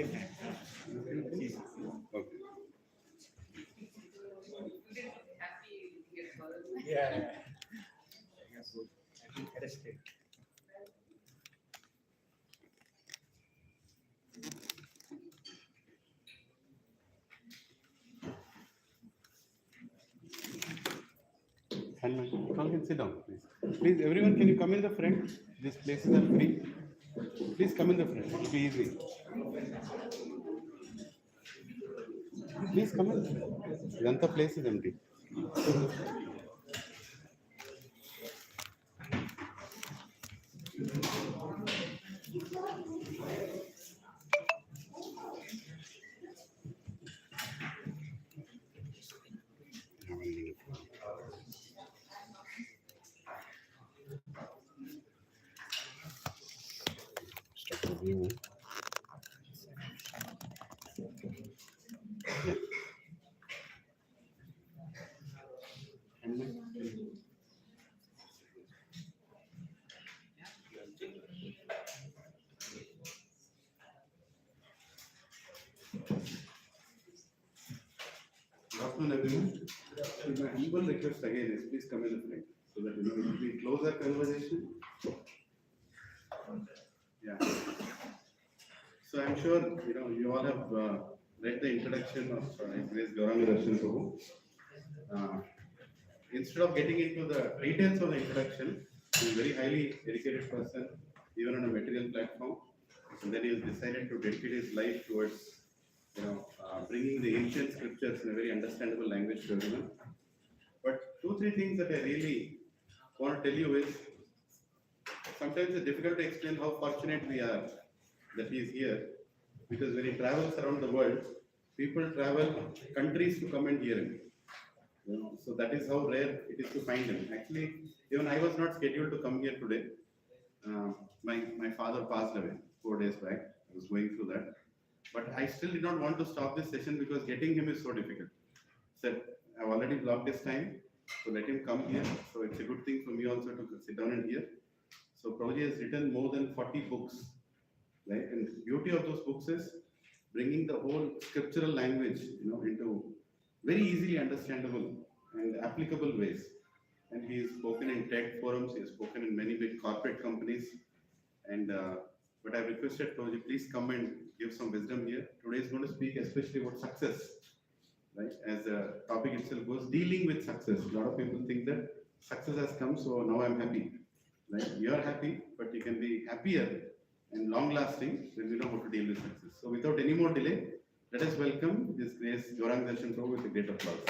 holding hand. Okay. Yeah. I think arrested. Handman, you all can sit down, please. Please, everyone, can you come in the front? These places are free. Please come in the front. It'll be easy. Please come in the front. The entire place is empty. Start the view. Handman, good afternoon, everyone. So my humble request again is please come in the front so that we close our conversation. Yeah. So I'm sure you all have read the introduction of His Grace Gauranga Darshan Prabhuji. Instead of getting into the details of the introduction, he's a very highly educated person, even on a material platform. And then he has decided to dedicate his life towards bringing the ancient scriptures in a very understandable language to everyone. But 2-3 things that I really want to tell you is, sometimes it's difficult to explain how fortunate we are that he is here, because when he travels around the world, people travel countries to come and hear him. So that is how rare it is to find him. Actually, even I was not scheduled to come here today. My father passed away 4 days back. I was going through that. But I still did not want to stop this session because getting him is so difficult. Said, I've already blocked this time, so let him come here. So it's a good thing for me also to sit down and hear. So Prabhuji has written more than 40 books, right? And the beauty of those books is bringing the whole scriptural language, into very easily understandable and applicable ways. And he has spoken in TED forums, he has spoken in many big corporate companies. And but I've requested Prabhuji, please come and give some wisdom here. Today is going to speak especially about success, right? As the topic itself goes, dealing with success. A lot of people think that success has come, so now I'm happy. Right? You are happy, but you can be happier and long-lasting when you know how to deal with success. So without any more delay, let us welcome His Grace Gauranga Darshan Prabhuji with a great applause.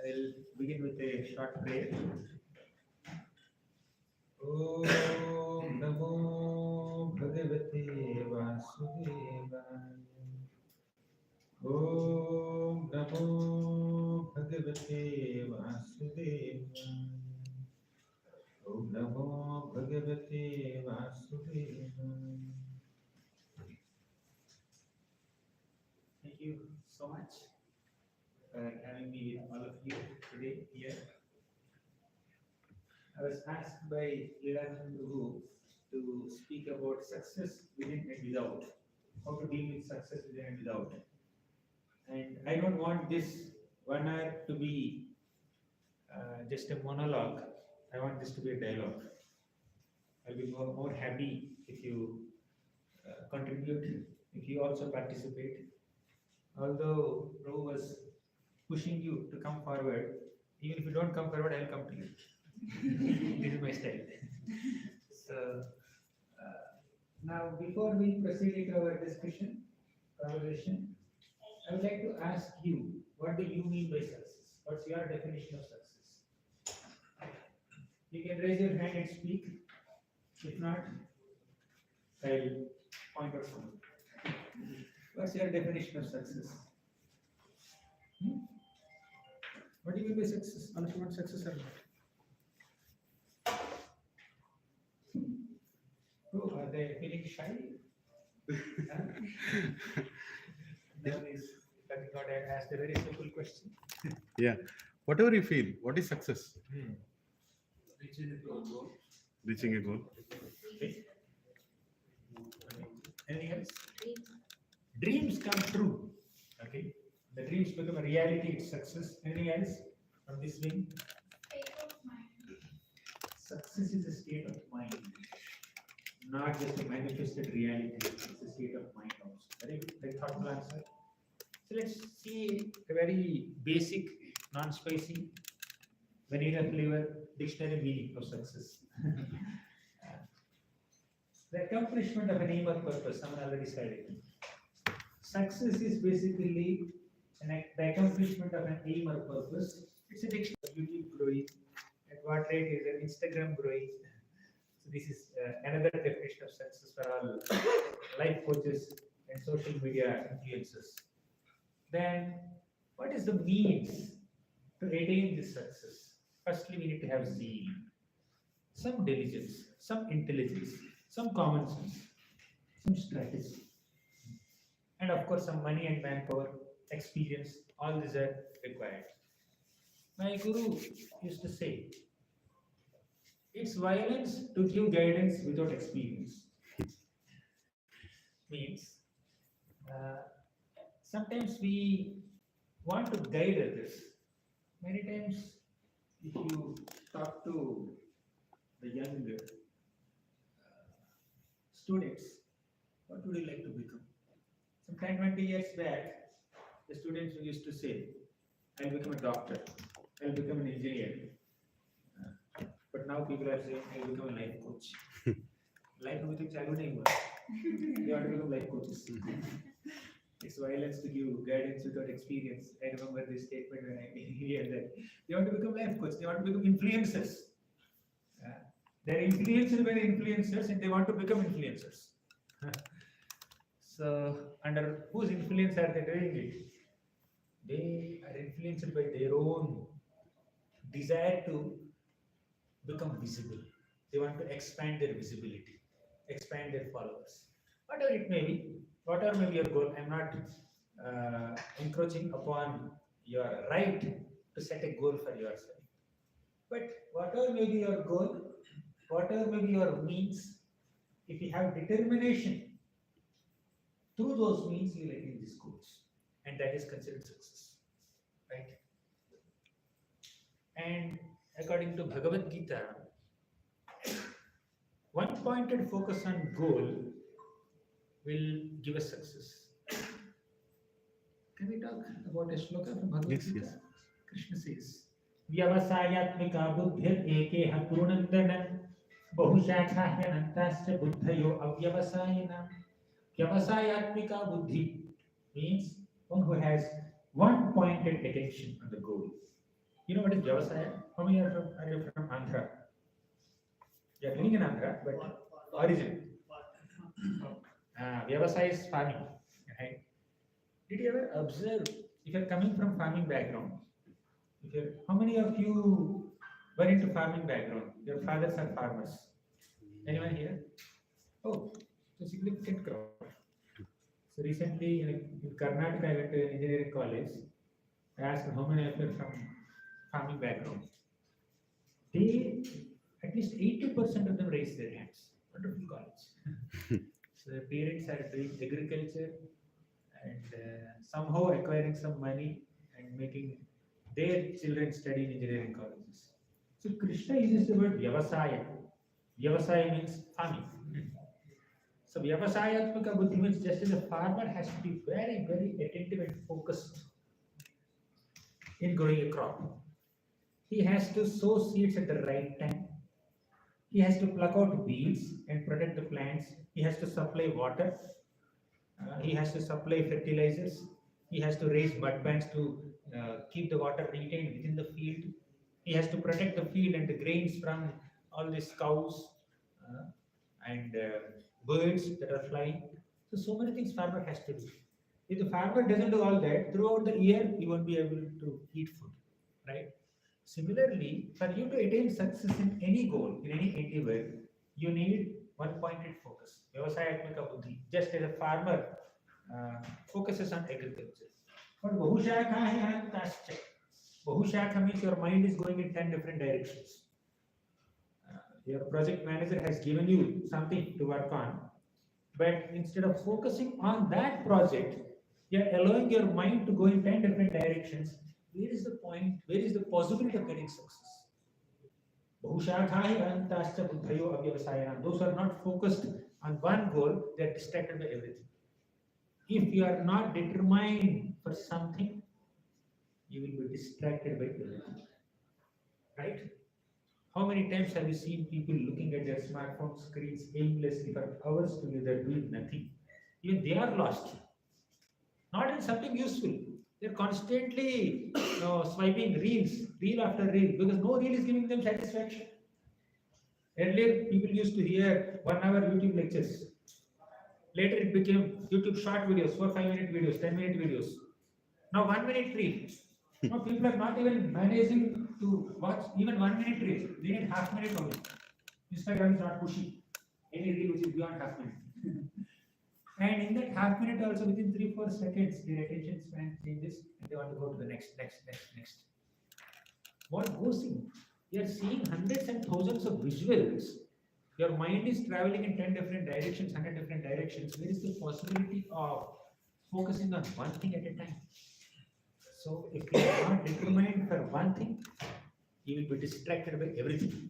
I'll begin with a short prayer. Om Namo Bhagavate Vasudevaya. Om Namo Bhagavate Vasudevaya. Om Namo Bhagavate Vasudevaya. Thank you so much for having me with all of you today here. I was asked by Lorhan to speak about success within and without, how to deal with success within and without. And I don't want this 1 hour to be just a monologue. I want this to be a dialogue. I'll be more happy if you contribute, if you also participate. Although Prabhu was pushing you to come forward, even if you don't come forward, I'll come to you. This is my style. So, now before we proceed with our discussion, conversation, I would like to ask you, what do you mean by success? What's your definition of success? You can raise your hand and speak. If not, I'll point out something. What's your definition of success? What do you mean by success? Unless you want success or not? Oh, are they feeling shy? That is, I asked a very simple question. Yeah. whatever you feel, what is success? Reaching the goal. Reaching a goal. Okay. Anything else? Dreams come true. Okay. The dreams become a reality, it's success. Anything else from this wing? Success is a state of mind, not just a manifested reality. It's a state of mind also. Very thoughtful answer. So let's see a very basic, non-spicy, vanilla flavor dictionary meaning of success. The accomplishment of an aim or purpose, someone already said it. Success is basically the accomplishment of an aim or purpose. It's a dictionary. YouTube growing. At what rate is an Instagram growing? So this is another definition of success for all life coaches and social media influencers. Then, what is the means to attain this success? Firstly, we need to have zeal, some diligence, some intelligence, some common sense, some strategy, and of course, some money and manpower, experience. All these are required. My guru used to say, it's violence to give guidance without experience. Means uh, sometimes we want to guide others. Many times, if you talk to the young students, what would you like to become? Some 10, 20 years back, the students used to say, I'll become a doctor, I'll become an engineer. But now people are saying, I'll become a life coach. Life with a child, they want to become life coaches. It's violence to give guidance without experience. I remember this statement when I hear that. They want to become life coaches, they want to become influencers. They're influenced by the influencers and they want to become influencers. So, under whose influence are they doing it? They are influenced by their own desire to become visible. They want to expand their visibility, expand their followers. Whatever it may be, whatever may be your goal, I'm not encroaching upon your right to set a goal for yourself. But whatever may be your goal, whatever may be your means, if you have determination, through those means you will attain these goals. And that is considered success. Right? And according to Bhagavad Gita, one pointed focus on goal will give us success. Can we talk about a shloka from Bhagavad Gita? Yes. Krishna says, Vyavasayatmika buddhir ekeha purnandana bahushakhayanantasya buddhayo avyavasayana. Vyavasayatmika buddhi means one who has one pointed attention on the goal. You know what is Vyavasaya? How many are you from Andhra? You are living in Andhra, but origin. Vyavasaya is farming. Right? Did you ever observe, if you are coming from farming background, how many of you were into farming background? Your fathers are farmers. Anyone here? Oh, it's a significant crowd. So recently in Karnataka, I went to an engineering college. I asked how many of you are from farming background. They, at least 80% of them raised their hands. Wonderful college. So their parents are doing agriculture and somehow acquiring some money and making their children study in engineering colleges. So Krishna uses the word Vyavasaya. Vyavasaya means farming. So Vyavasayatmaka buddhi means just as a farmer has to be very, very attentive and focused in growing a crop. He has to sow seeds at the right time. He has to pluck out weeds and protect the plants. He has to supply water. He has to supply fertilizers. He has to raise mud banks to keep the water retained within the field. He has to protect the field and the grains from all these cows and birds that are flying. So many things farmer has to do. If the farmer doesn't do all that, throughout the year, he won't be able to eat food, right? Similarly, for you to attain success in any goal, in any endeavor, you need one-pointed focus. Vyavasayatmaka buddhi. Just as a farmer focuses on agriculture. But Bahushakhayanantasya. Bahushakha means your mind is going in 10 different directions. Your project manager has given you something to work on, but instead of focusing on that project, you are allowing your mind to go in 10 different directions. Where is the point? Where is the possibility of getting success? Bahushakhahi antascha buddhayo avyavasayana. Those who are not focused on one goal, they are distracted by everything. If you are not determined for something, you will be distracted by everything. Right? How many times have you seen people looking at their smartphone screens aimlessly for hours together doing nothing? Even they are lost. Not in something useful. They're constantly swiping reels, reel after reel, because no reel is giving them satisfaction. Earlier, people used to hear 1 hour YouTube lectures. Later, it became YouTube short videos, 4 5 minute videos, 10 minute videos. Now, 1 minute reel. Now, people are not even managing to watch even 1 minute reel. They need half minute only. Instagram is not pushing any reel which is beyond half minute. And in that half minute also within 3 4 seconds, their attention span changes and they want to go to the next. What goes in? You are seeing hundreds and thousands of visuals. Your mind is traveling in 10 different directions, 100 different directions. Where is the possibility of focusing on one thing at a time? So if you are not determined for one thing, you will be distracted by everything.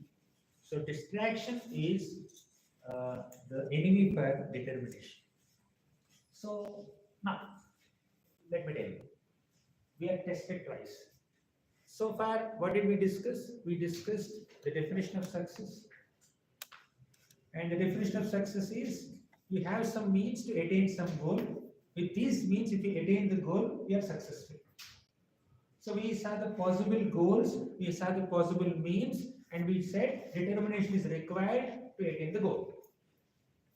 So distraction is the enemy for determination. So now, let me tell you, we are tested twice. So far, what did we discuss? We discussed the definition of success. And the definition of success is we have some means to attain some goal. With these means, if we attain the goal, we are successful. So we saw the possible goals, we saw the possible means, and we said determination is required to attain the goal.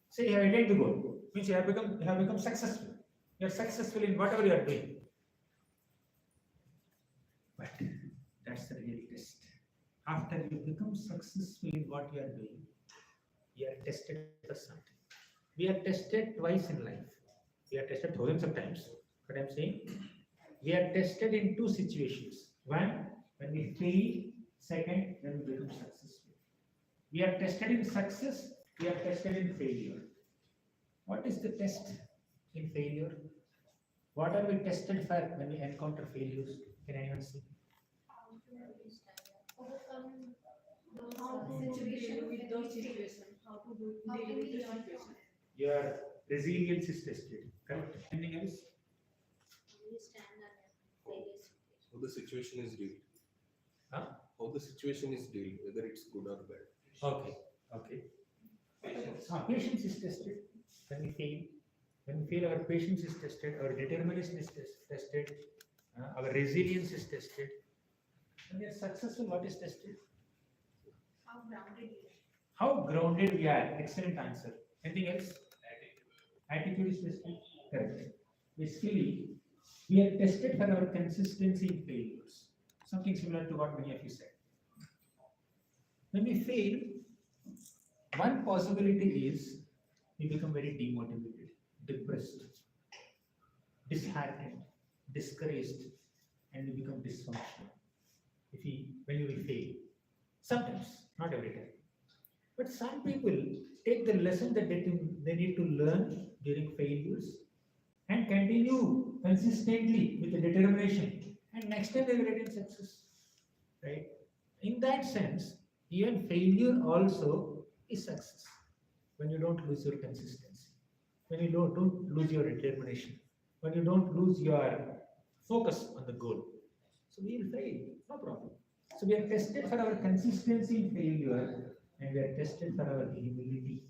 So you have attained the goal, means you have become successful. You are successful in whatever you are doing. But that's the real test. After you become successful in what you are doing, you are tested for something. We are tested twice in life. We are tested thousands of times. But I'm saying we are tested in two situations. One, when we fail. Second, when we become successful. We are tested in success. We are tested in failure. What is the test in failure? What are we tested for when we encounter failures? Can anyone see? Overcome those situations with those situations. How to deal with the situation. Your resilience is tested. Correct. Anything else? We stand on a failure situation. How the situation is dealt. Huh? How the situation is dealt, whether it's good or bad. Okay. Patience is tested when we fail. When we fail, our patience is tested, our determination is tested, our resilience is tested. When we are successful, what is tested? How grounded you are. How grounded we are. Excellent answer. Anything else? Attitude is tested. Correct. Basically, we are tested for our consistency in failures. Something similar to what many of you said. When we fail, one possibility is we become very demotivated, depressed, disheartened, discouraged, and we become dysfunctional. When we fail, sometimes, not every time. But some people take the lesson that they need to learn during failures and continue consistently with the determination, and next time they will attain success. Right? In that sense, even failure also is success. When you don't lose your consistency, when you don't lose your determination, when you don't lose your focus on the goal. So we will fail, no problem. So we are tested for our consistency in failure, and we are tested for our humility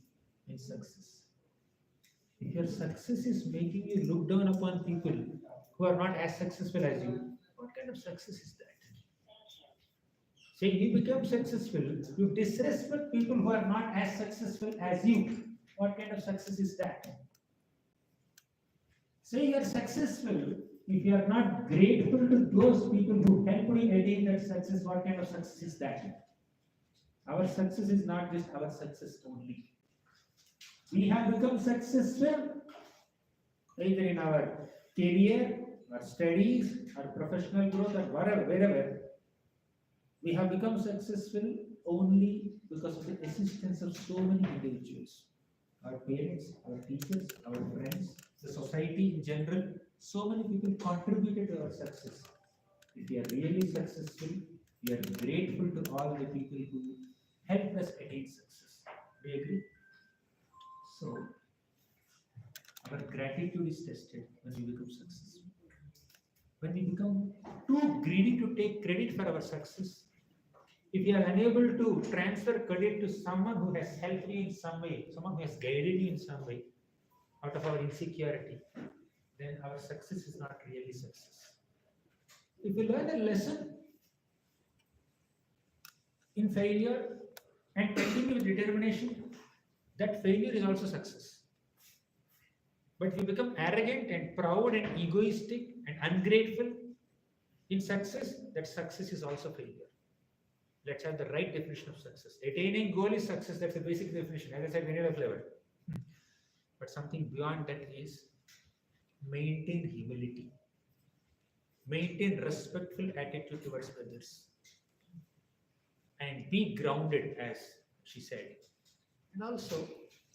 in success. If your success is making you look down upon people who are not as successful as you, what kind of success is that? Say you become successful, you disrespect people who are not as successful as you. What kind of success is that? Say you are successful, if you are not grateful to those people who helped you attain that success, what kind of success is that? Our success is not just our success only. We have become successful either in our career, our studies, our professional growth, or wherever, we have become successful only because of the assistance of so many individuals. Our parents, our teachers, our friends, the society in general, so many people contributed to our success. If we are really successful, we are grateful to all the people who helped us attain success. Do you agree? So, our gratitude is tested when we become successful. When we become too greedy to take credit for our success, if you are unable to transfer credit to someone who has helped you in some way, someone who has guided you in some way, out of our insecurity, then our success is not really success. If we learn a lesson in failure and continue with determination, that failure is also success. But if you become arrogant and proud and egoistic and ungrateful in success, that success is also failure. Let's have the right definition of success. Attaining goal is success. That's the basic definition. As I said, vanilla flavor. But something beyond that is maintain humility, maintain respectful attitude towards others, and be grounded, as she said. And also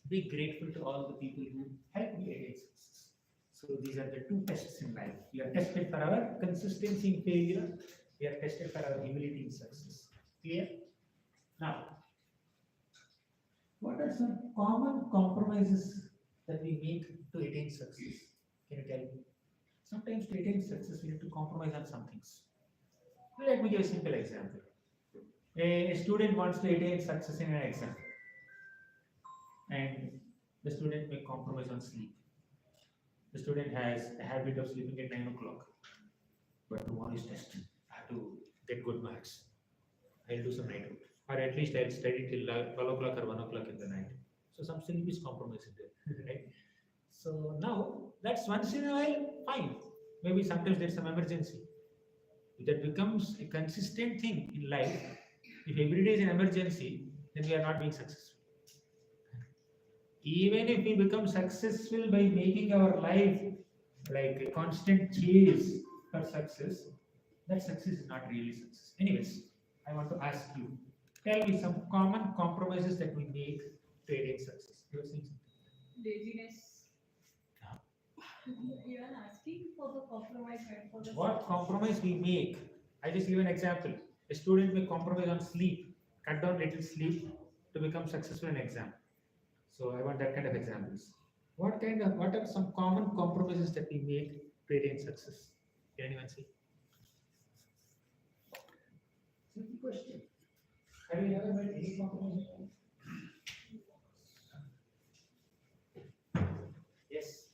be grateful to all the people who helped you attain success. So these are the two tests in life. We are tested for our consistency in failure. We are tested for our humility in success. Clear? Now, what are some common compromises that we make to attain success? Can you tell me? Sometimes to attain success, we need to compromise on some things. Let me give a simple example. A student wants to attain success in an exam, and the student may compromise on sleep. The student has a habit of sleeping at 9 o'clock, but tomorrow is test. I have to get good marks. I'll do some night out, or at least I'll study till 12 o'clock or 1 o'clock in the night. So some sleep is compromised there, right? So now that's once in a while, fine. Maybe sometimes there's some emergency. If that becomes a consistent thing in life, if every day is an emergency, then we are not being successful. Even if we become successful by making our life like a constant chase for success, that success is not really success. Anyways, I want to ask you, tell me some common compromises that we make to attain success. You are saying something. Laziness. You are asking for the compromise and for the What compromise we make? I just give an example. A student may compromise on sleep, cut down little sleep to become successful in exam. So I want that kind of examples. What are some common compromises that we make to attain success? Can anyone see? Simple question. Have you ever made any compromise? Yes.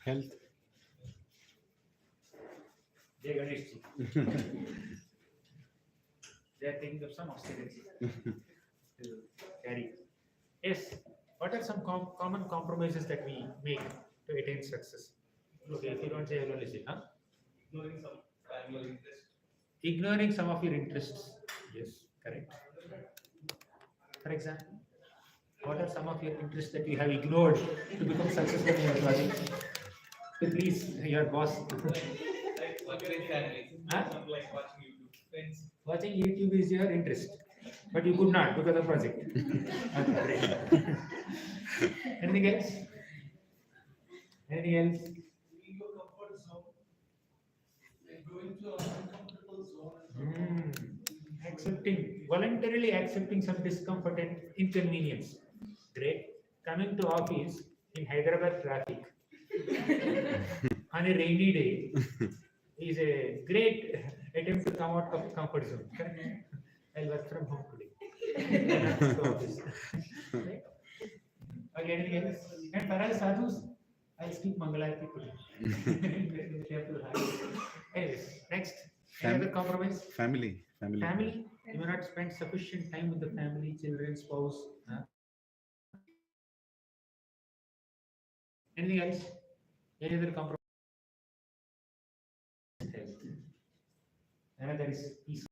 Health. Jai Ganesh ji. They are thinking of some austerity to carry. Yes. What are some common compromises that we make to attain success? Okay, if you don't say, I will listen. Huh? Ignoring some of your interests. Yes, correct. For example, what are some of your interests that you have ignored to become successful in your project? So please, your boss. Huh? Watching YouTube is your interest, but you could not because of project. Okay, great. Anything else? Anything else? Voluntarily accepting some discomfort and inconvenience. Great. Coming to office in Hyderabad traffic on a rainy day is a great attempt to come out of comfort zone. Correct? I'll work from home today. Not to office. Right? Okay, anything else? And for us sadhus, I'll skip Mangalarti today. Anyways, next. Any other compromise? Family. Family. You may not spend sufficient time with the family, children, spouse. Huh? Anything else? Any other compromise? Health. Another is peace.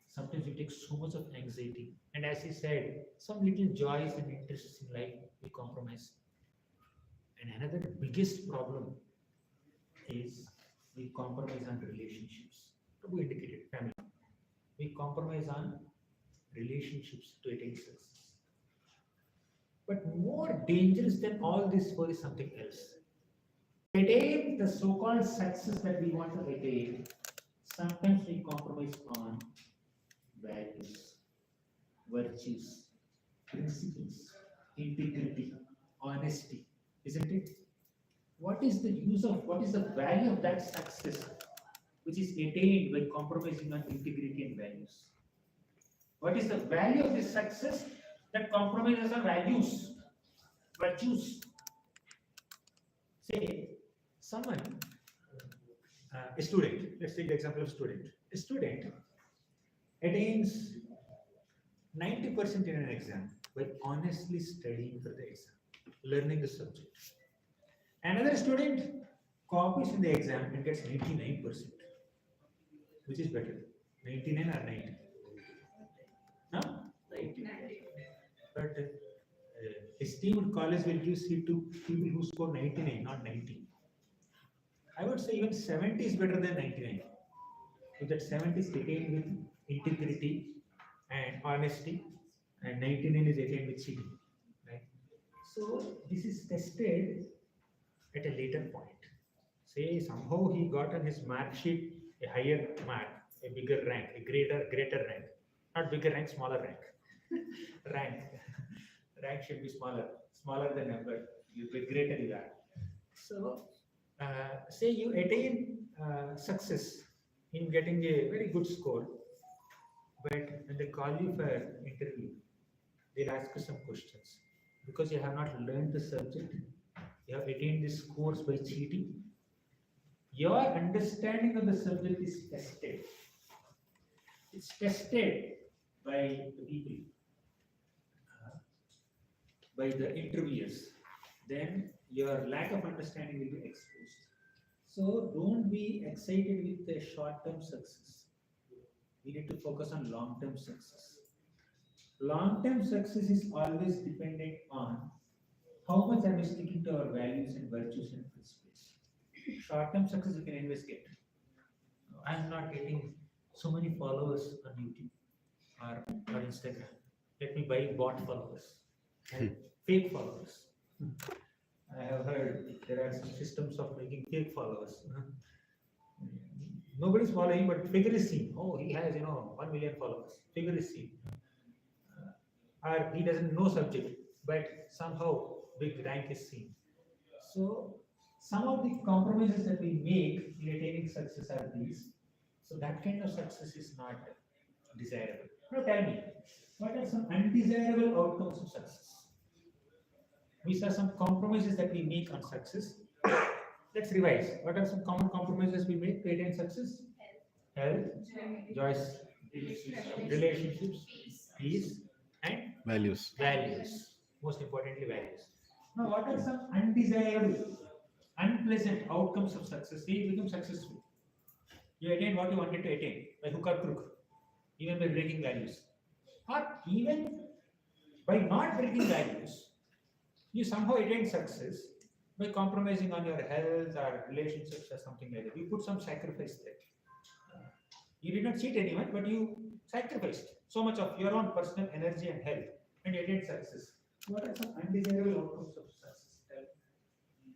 Sometimes we take so much of anxiety. And as he said, some little joys and interests in life we compromise. And another biggest problem is We compromise on relationships. Prabhu indicated family. We compromise on relationships to attain success. But more dangerous than all this four is something else. Attain the so-called success that we want to attain, sometimes we compromise on values, virtues, principles, integrity, honesty, isn't it? What is the use of, what is the value of that success which is attained by compromising on integrity and values? What is the value of this success that compromises on values, virtues? Say, someone, a student, let's take the example of student. A student attains 90% in an exam by honestly studying for the exam, learning the subject. Another student copies in the exam and gets 99%. Which is better, 99 or 90? No? 90. But esteemed college will give seat to people who score 99, not 90. I would say even 70 is better than 99. If that 70 is attained with integrity and honesty, and 99 is attained with cheating. Right? So this is tested at a later point. Say somehow he got on his mark sheet a higher mark, a bigger rank, a greater rank. Not bigger rank, smaller rank. rank. Rank should be smaller the number, you the greater you are. So say you attain success in getting a very good score, but when they call you for interview, they'll ask you some questions. Because you have not learned the subject, you have attained this course by cheating, your understanding of the subject is tested. It's tested by the people, by the interviewers. Then your lack of understanding will be exposed. So don't be excited with the short-term success. We need to focus on long-term success. Long-term success is always dependent on how much are we sticking to our values and virtues and principles. Short-term success you can always get. I am not getting so many followers on YouTube or Instagram. Let me buy bot followers and fake followers. I have heard there are some systems of making fake followers. Nobody's following, but figure is seen. Oh, he has 1 million followers. Figure is seen. Or he doesn't know subject, but somehow big rank is seen. So some of the compromises that we make in attaining success are these. So that kind of success is not desirable. Now tell me, what are some undesirable outcomes of success? We saw some compromises that we make on success. Let's revise. What are some common compromises we make to attain success? Health, joys, relationships, peace, and Values. values. Most importantly, values. Now, what are some undesirable, unpleasant outcomes of success? Say you become successful. You attain what you wanted to attain by hook or crook, even by breaking values. Or even by not breaking values, you somehow attain success by compromising on your health or relationships or something like that. You put some sacrifice there. You did not cheat anyone, but you sacrificed so much of your own personal energy and health and you attained success. What are some undesirable outcomes of success? Tell me.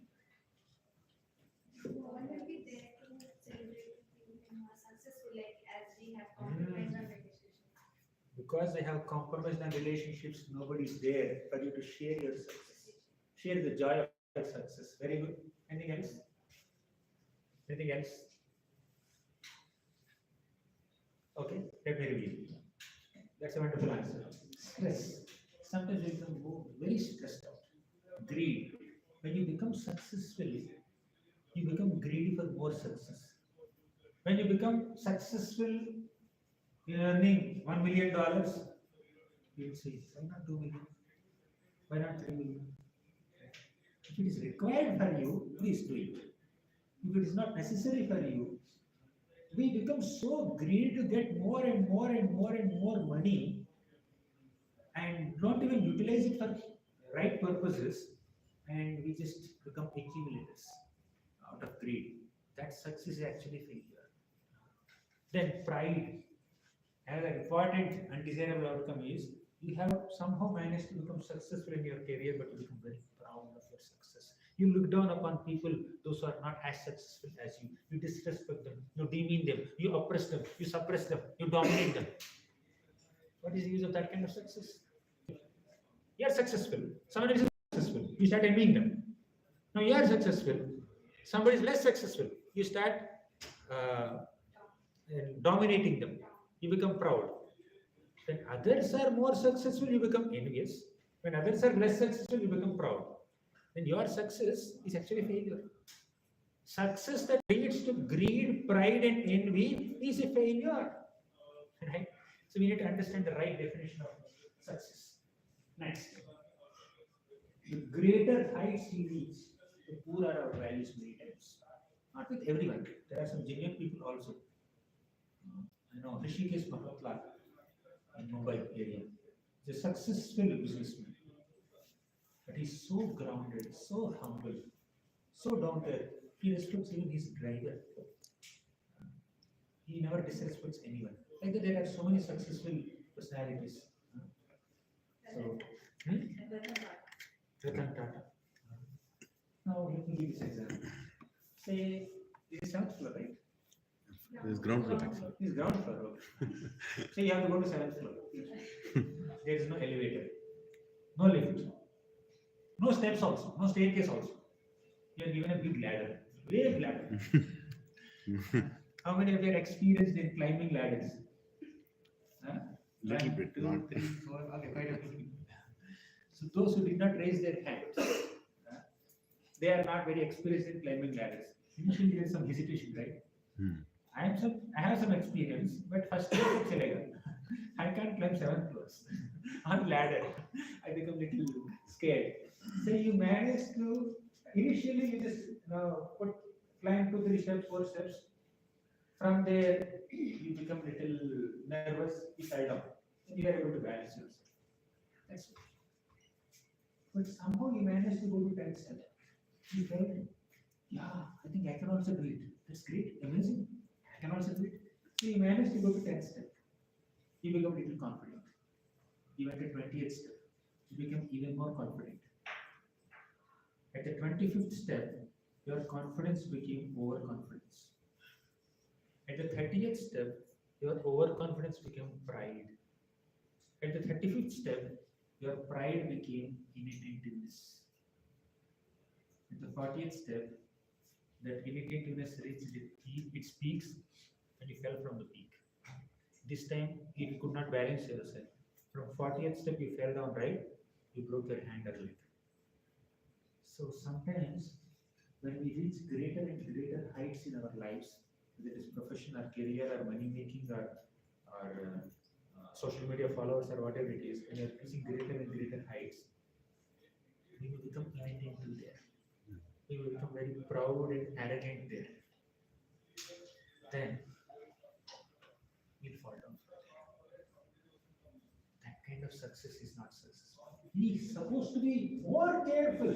One will be there to celebrate successful, like as we have compromised on relationship. Because they have compromised on relationships, nobody is there for you to share your success. Share the joy of your success. Very good. Anything else? Anything else? Okay, let me review. That's a wonderful answer. Stress. Sometimes we become very stressed out. Greed. When you become successful, you become greedy for more success. When you become successful in earning $1 million, you'll say, why not 2 million? Why not 3 million? If it is required for you, please do it. If it is not necessary for you, we become so greedy to get more and more and more and more money and don't even utilize it for right purposes, and we just become accumulators out of greed. that success is actually failure. Then pride, another important undesirable outcome is you have somehow managed to become successful in your career, but you become very proud of your success. You look down upon people, those who are not as successful as you. You disrespect them, you demean them, you oppress them, you suppress them, you dominate them. What is the use of that kind of success? You are successful, someone else is successful, you start envying them. Now you are successful, somebody is less successful, you start uh, dominating them, you become proud. When others are more successful, you become envious. When others are less successful, you become proud. Then your success is actually failure. Success that leads to greed, pride, and envy is a failure. Right? So we need to understand the right definition of success. Next. The greater heights we reach, the poorer our values many times. Not with everyone. There are some genuine people also. I know Rishikesh Mahatla in Mumbai area. He's a successful businessman. But he's so grounded, so humble, so down to earth. He respects even his driver. He never disrespects anyone. Like that, there are so many successful personalities. So, Ratan Tata. Now, let me give this example. Say, this is 7th floor, right? This ground floor actually. This is ground floor. Okay. Say you have to go to 7th floor. There is no elevator, no lift, no steps also, no staircase also. You are given a big ladder, big ladder. How many of you are experienced in climbing ladders? Huh? Little One, bit, two, not- three, four. Okay, quite a few. So those who did not raise their hands, they are not very experienced in climbing ladders. Initially, there is some hesitation, right? I have some experience, but first year it's illegal. I can't climb 7 floors on ladder. I become little scared. So you manage to initially you just climb 2, 3 steps, 4 steps. From there you become little nervous. You fell down. You are able to balance yourself. That's it. But somehow you manage to go to 10 steps. You felt, yeah, I think I can also do it. That's great, amazing. I can also do it. So you manage to go to 10 steps. You become a little confident. You went to 20th step. You become even more confident. At the 25th step, your confidence became overconfidence. At the 30th step, your overconfidence became pride. At the 35th step, your pride became inattentiveness. At the 40th step, that inattentiveness reached its peaks and you fell from the peak. This time, you could not balance yourself. From 40th step, you fell down, right? You broke your hand or leg. So sometimes, when we reach greater and greater heights in our lives, whether it is profession or career or money making or social media followers or whatever it is, when you are reaching greater and greater heights, we will become inattentive there. We will become very proud and arrogant there. Then we'll fall down. That kind of success is not successful. He is supposed to be more careful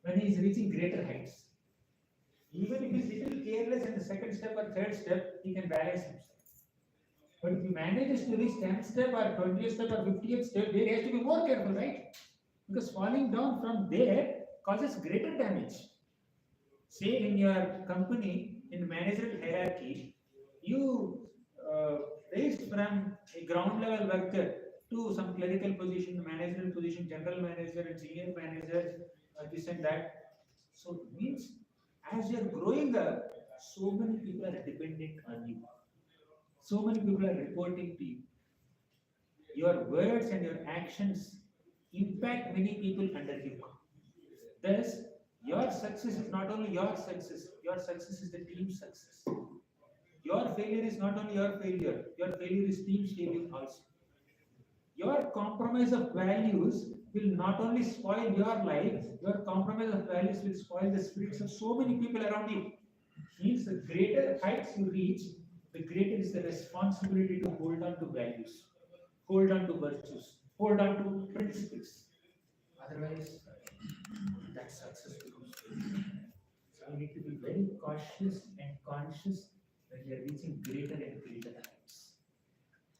when he is reaching greater heights. Even if he is little careless in the second step or third step, he can balance himself. But if he manages to reach 10th step or 20th step or 50th step, there he has to be more careful, right? Because falling down from there causes greater damage. Say in your company, in the managerial hierarchy, you raised from a ground level worker to some clerical position, managerial position, general manager and senior manager, this and that. So it means as you are growing up, so many people are dependent on you. So many people are reporting to you. Your words and your actions impact many people under you. Thus, your success is not only your success is the team's success. Your failure is not only your failure is team's failure also. Your compromise of values will not only spoil your life, your compromise of values will spoil the spirits of so many people around you. Means the greater heights you reach, the greater is the responsibility to hold on to values, hold on to virtues, hold on to principles. Otherwise, that success becomes failure. we need to be very cautious and conscious when we are reaching greater and greater heights.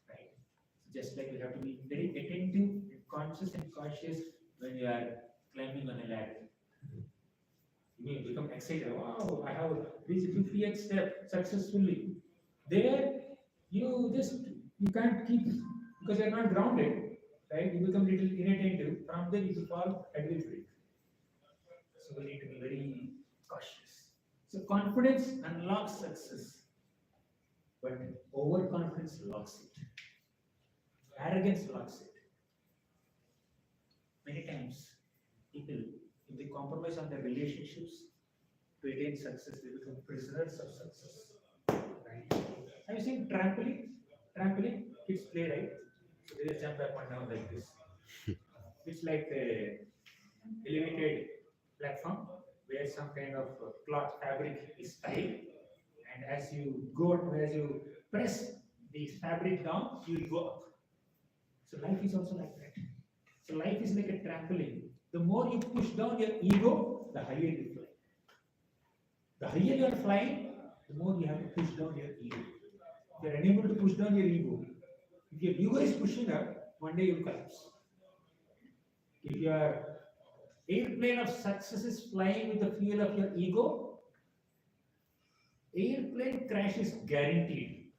Right? So just like we have to be very attentive and conscious and cautious when you are climbing on a ladder. You may become excited. Wow, I have reached 50th step successfully. There, you can't keep because you are not grounded, right? You become little inattentive. From there, you fall adultery. So we need to be very cautious. So confidence unlocks success, but overconfidence locks it. Arrogance locks it. Many times, people, if they compromise on their relationships to attain success, they become prisoners of success. Right? Have you seen trampoline? Trampoline, kids play, right? So they just jump up and down like this. It's like a elevated platform where some kind of cloth fabric is tied, and as you press the fabric down, you will go up. So life is also like that. So life is like a trampoline. The more you push down your ego, the higher you fly. The higher you are flying, the more you have to push down your ego. If you are unable to push down your ego, if your ego is pushing up, one day you will collapse. If your airplane of success is flying with the fuel of your ego, airplane crash is guaranteed.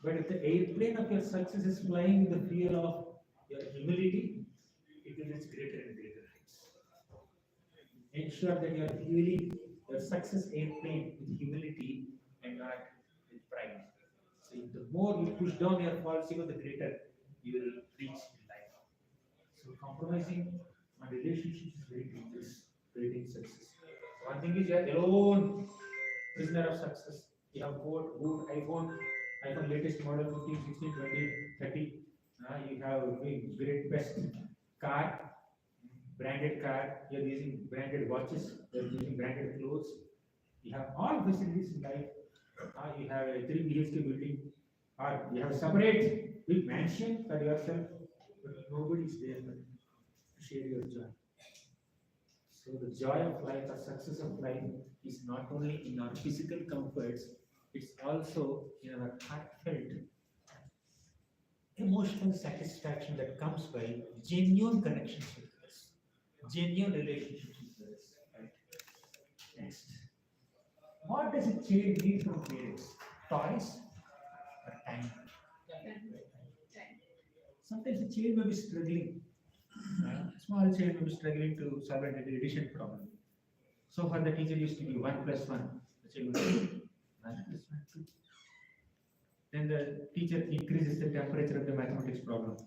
But if the airplane of your success is flying with the fuel of your humility, it will reach greater and greater heights. Ensure that you are fueling your success airplane with humility and not with pride. So the more you push down your false ego, the greater you will reach in life. So compromising on relationships is very dangerous, very dangerous success. So one thing is you are alone, prisoner of success. You have bought good iPhone latest model 15, 16, 20, 30. You have a great best car, branded car. You are using branded watches. You are using branded clothes. You have all facilities in life. You have a 3 BHK building, or you have a separate big mansion for yourself, but nobody is there to share your joy. So the joy of life, the success of life is not only in our physical comforts, it's also in our heartfelt emotional satisfaction that comes by genuine connections with others, genuine relationships with others. Right? Next. What does a child need from parents? Toys or time? Sometimes a child may be struggling. Small child may be struggling to solve an addition problem. So for the teacher used to be 1 plus 1. The child will say 1 plus 1, 2. Then the teacher increases the temperature of the mathematics problem.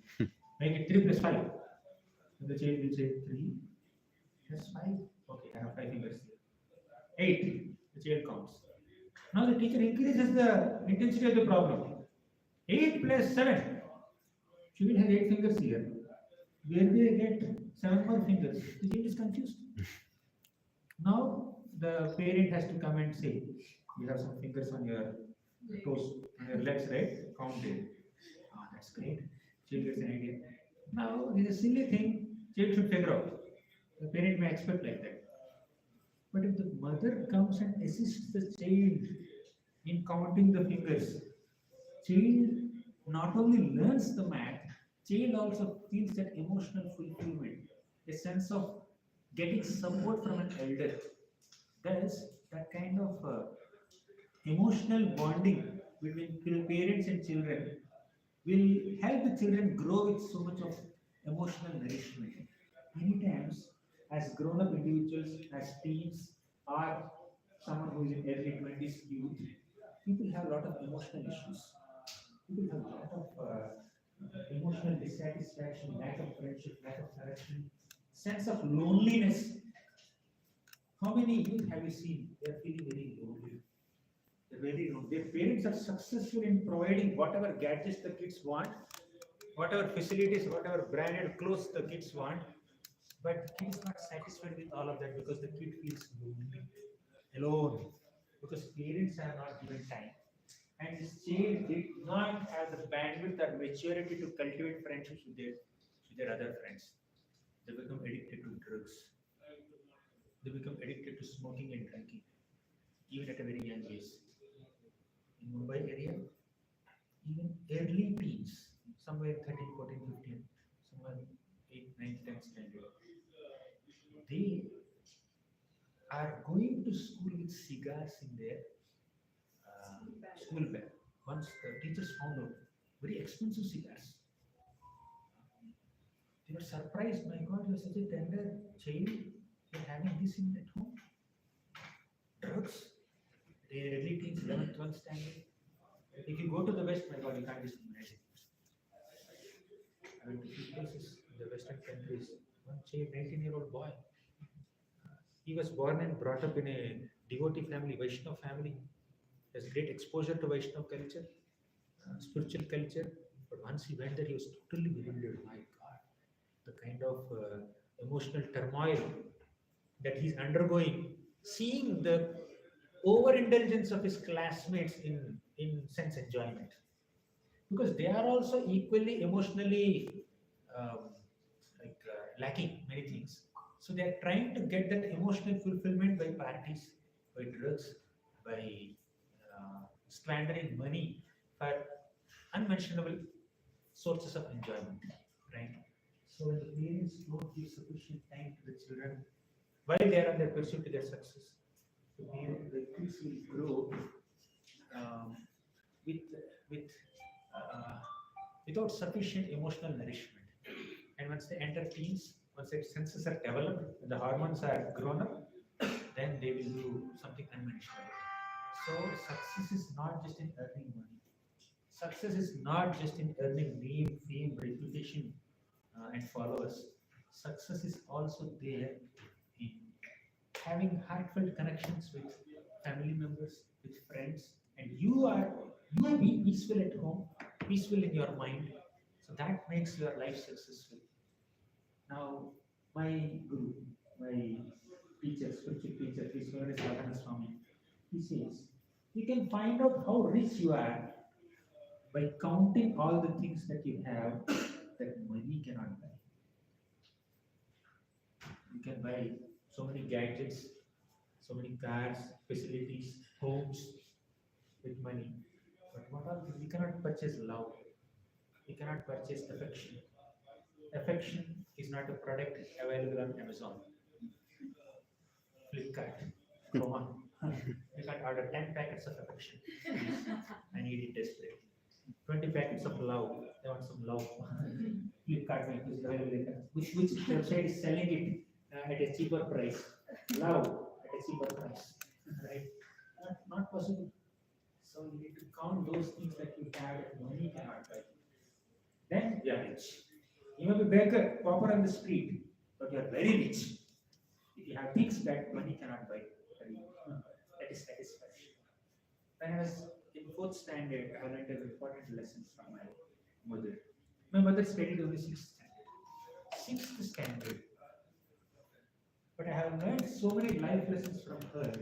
Make it 3 plus 5. And the child will say 3 plus 5. Okay, I have 5 fingers here. 8. The child counts. Now the teacher increases the intensity of the problem. 8 plus 7. She will have 8 fingers here. Where do they get 7 more fingers? The child is confused. Now the parent has to come and say, you have some fingers on your toes, on your legs, right? Count it. Ah, that's great. Child gets an idea. Now, this is a silly thing, child should figure out. The parent may expect like that. But if the mother comes and assists the child in counting the fingers, child not only learns the math, child also feels that emotional fulfillment, a sense of getting support from an elder. Thus, that kind of emotional bonding between parents and children will help the children grow with so much of emotional nourishment. Many times, as grown up individuals, as teens, or someone who is in early 20s youth, people have a lot of emotional issues. People have a lot of emotional dissatisfaction, lack of friendship, lack of connection, sense of loneliness. How many youth have you seen? They are feeling very lonely. They're very lonely. Their parents are successful in providing whatever gadgets the kids want, whatever facilities, whatever branded clothes the kids want, but the kid is not satisfied with all of that because the kid feels lonely, alone, because parents are not given time. And this child did not have the bandwidth or maturity to cultivate friendships with their other friends. They become addicted to drugs. they become addicted to smoking and drinking, even at a very young age. In Mumbai area, even early teens, somewhere 13, 14, 15, somewhere 8, 9, 10 standard, they are going to school with cigars in their school bag. Once the teachers found out, very expensive cigars. They were surprised, my God, you're such a tender child, you're having this in at home. Drugs, they early teens, 11th, 12th standard. If you go to the West, my God, you can't discriminate. I went to few places in the Western countries. One child, 19-year-old boy, he was born and brought up in a devotee family, Vaishnav family. He has great exposure to Vaishnav culture, spiritual culture. But once he went there, he was totally bewildered. My God, the kind of emotional turmoil that he's undergoing, seeing the overindulgence of his classmates in sense enjoyment, because they are also equally emotionally um, lacking many things. So they are trying to get that emotional fulfillment by parties, by drugs, by squandering money for unmentionable sources of enjoyment, right? So when the parents don't give sufficient time to the children while they are on their pursuit to their success, the kids will grow um, with with uh, without sufficient emotional nourishment. And once they enter teens, once their senses are developed, and the hormones are grown up, then they will do something unmentionable. So success is not just in earning money. Success is not just in earning name, fame, reputation, and followers. Success is also there in having heartfelt connections with family members, with friends, and you be peaceful at home, peaceful in your mind. So that makes your life successful. Now, my guru, my teacher, spiritual teacher, his name is Lorhan Swami. He says, you can find out how rich you are by counting all the things that you have that money cannot buy. You can buy so many gadgets, so many cars, facilities, homes with money. But what are these? You cannot purchase love. You cannot purchase affection. Affection is not a product available on Amazon, Flipkart, Rohan. You can't order 10 packets of affection. Please, I need it desperately. 20 packets of love. They want some love. Flipkart is available. Which website is selling it at a cheaper price? Love at a cheaper price. Right? Not possible. So you need to count those things that you have that money cannot buy. Then you are rich. You may be beggar, pauper on the street, but you are very rich. If you have things that money cannot buy, that is satisfaction. When I was in fourth standard, I learned an important lesson from my mother. My mother studied only sixth standard. Sixth standard. But I have learned so many life lessons from her,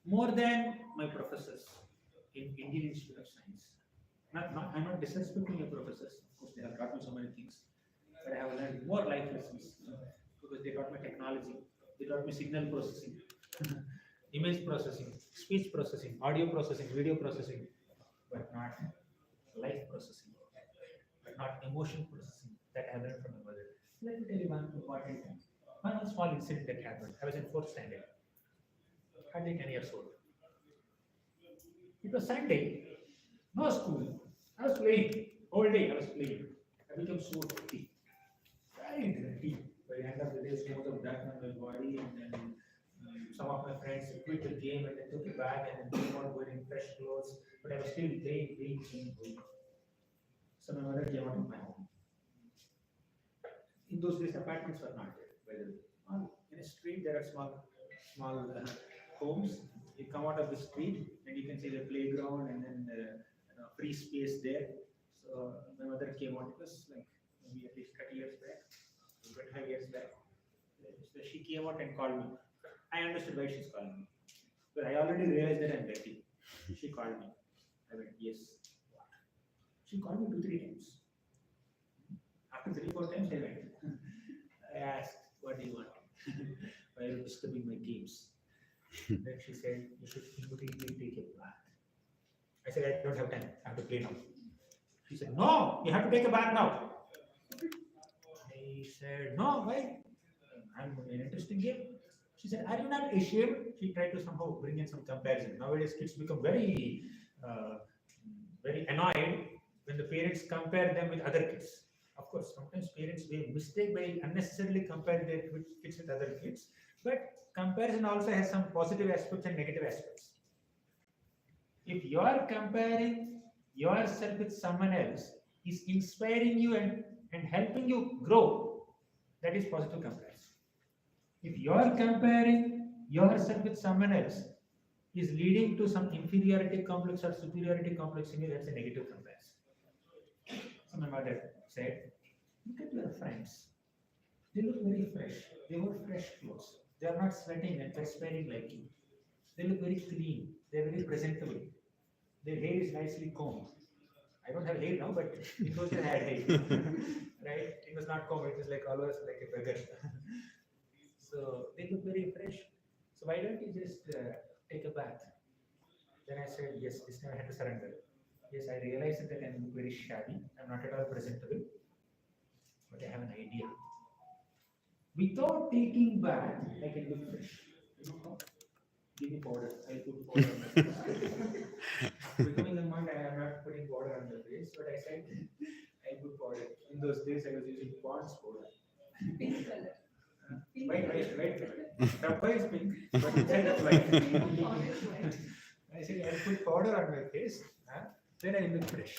more than my professors in Indian Institute of Science. I'm not disrespecting your professors. Of course, they have taught me so many things. But I have learned more life lessons because they taught me technology. They taught me signal processing, image processing, speech processing, audio processing, video processing, but not life processing, but not emotion processing that I learned from my mother. Let me tell you one important thing. One small incident that happened. I was in fourth standard, hardly 10 years old. It was Sunday, no school. I was playing. Whole day I was playing. I became so dirty. Very dirty. By the end of the day, so much of that on my body, and then some of my friends quit the game and they took it back and then came out wearing fresh clothes. But I was still playing. So my mother came out of my home. In those days, apartments were not there. By the way, in a street there are small homes. You come out of the street and you can see the playground and then free space there. So my mother came out. It was like maybe at least 30 years back, 25 years back. So she came out and called me. I understood why she's calling me. But I already realized that I'm dirty. She called me. I went, yes. She called me 2, 3 times. After 3, 4 times, I went. I asked, what do you want? while disturbing my games. Then she said, you should immediately take a bath. I said, I don't have time. I have to play now. She said, no, you have to take a bath now. I said, no, why? I'm in an interesting game. She said, are you not ashamed? She tried to somehow bring in some comparison. Nowadays, kids become uh, very annoyed when the parents compare them with other kids. Of course, sometimes parents make mistake by unnecessarily comparing their kids with other kids. But comparison also has some positive aspects and negative aspects. If you are comparing yourself with someone else, is inspiring you and helping you grow, that is positive comparison. If you are comparing yourself with someone else, is leading to some inferiority complex or superiority complex in you, that's a negative comparison. So my mother said, look at your friends. They look very fresh. They wear fresh clothes. They are not sweating and perspiring like you. They look very clean. They are very presentable. Their hair is nicely combed. I don't have hair now, but in those days I had hair. Right? It was not combed, it was like always like a beggar. So they look very fresh. So why don't you just take a bath? Then I said, yes, this time I had to surrender. Yes, I realized that I'm very shabby. I'm not at all presentable. But I have an idea. Without taking bath, I can look fresh. You know how? Give me powder. I put powder on my face. Becoming a monk, I am not putting powder on the face, but I said I put powder. In those days, I was using Pond's powder. Pink color. White color. Dabba is pink, but inside it's white. Powder is white. I said I put powder on my face, then I look fresh.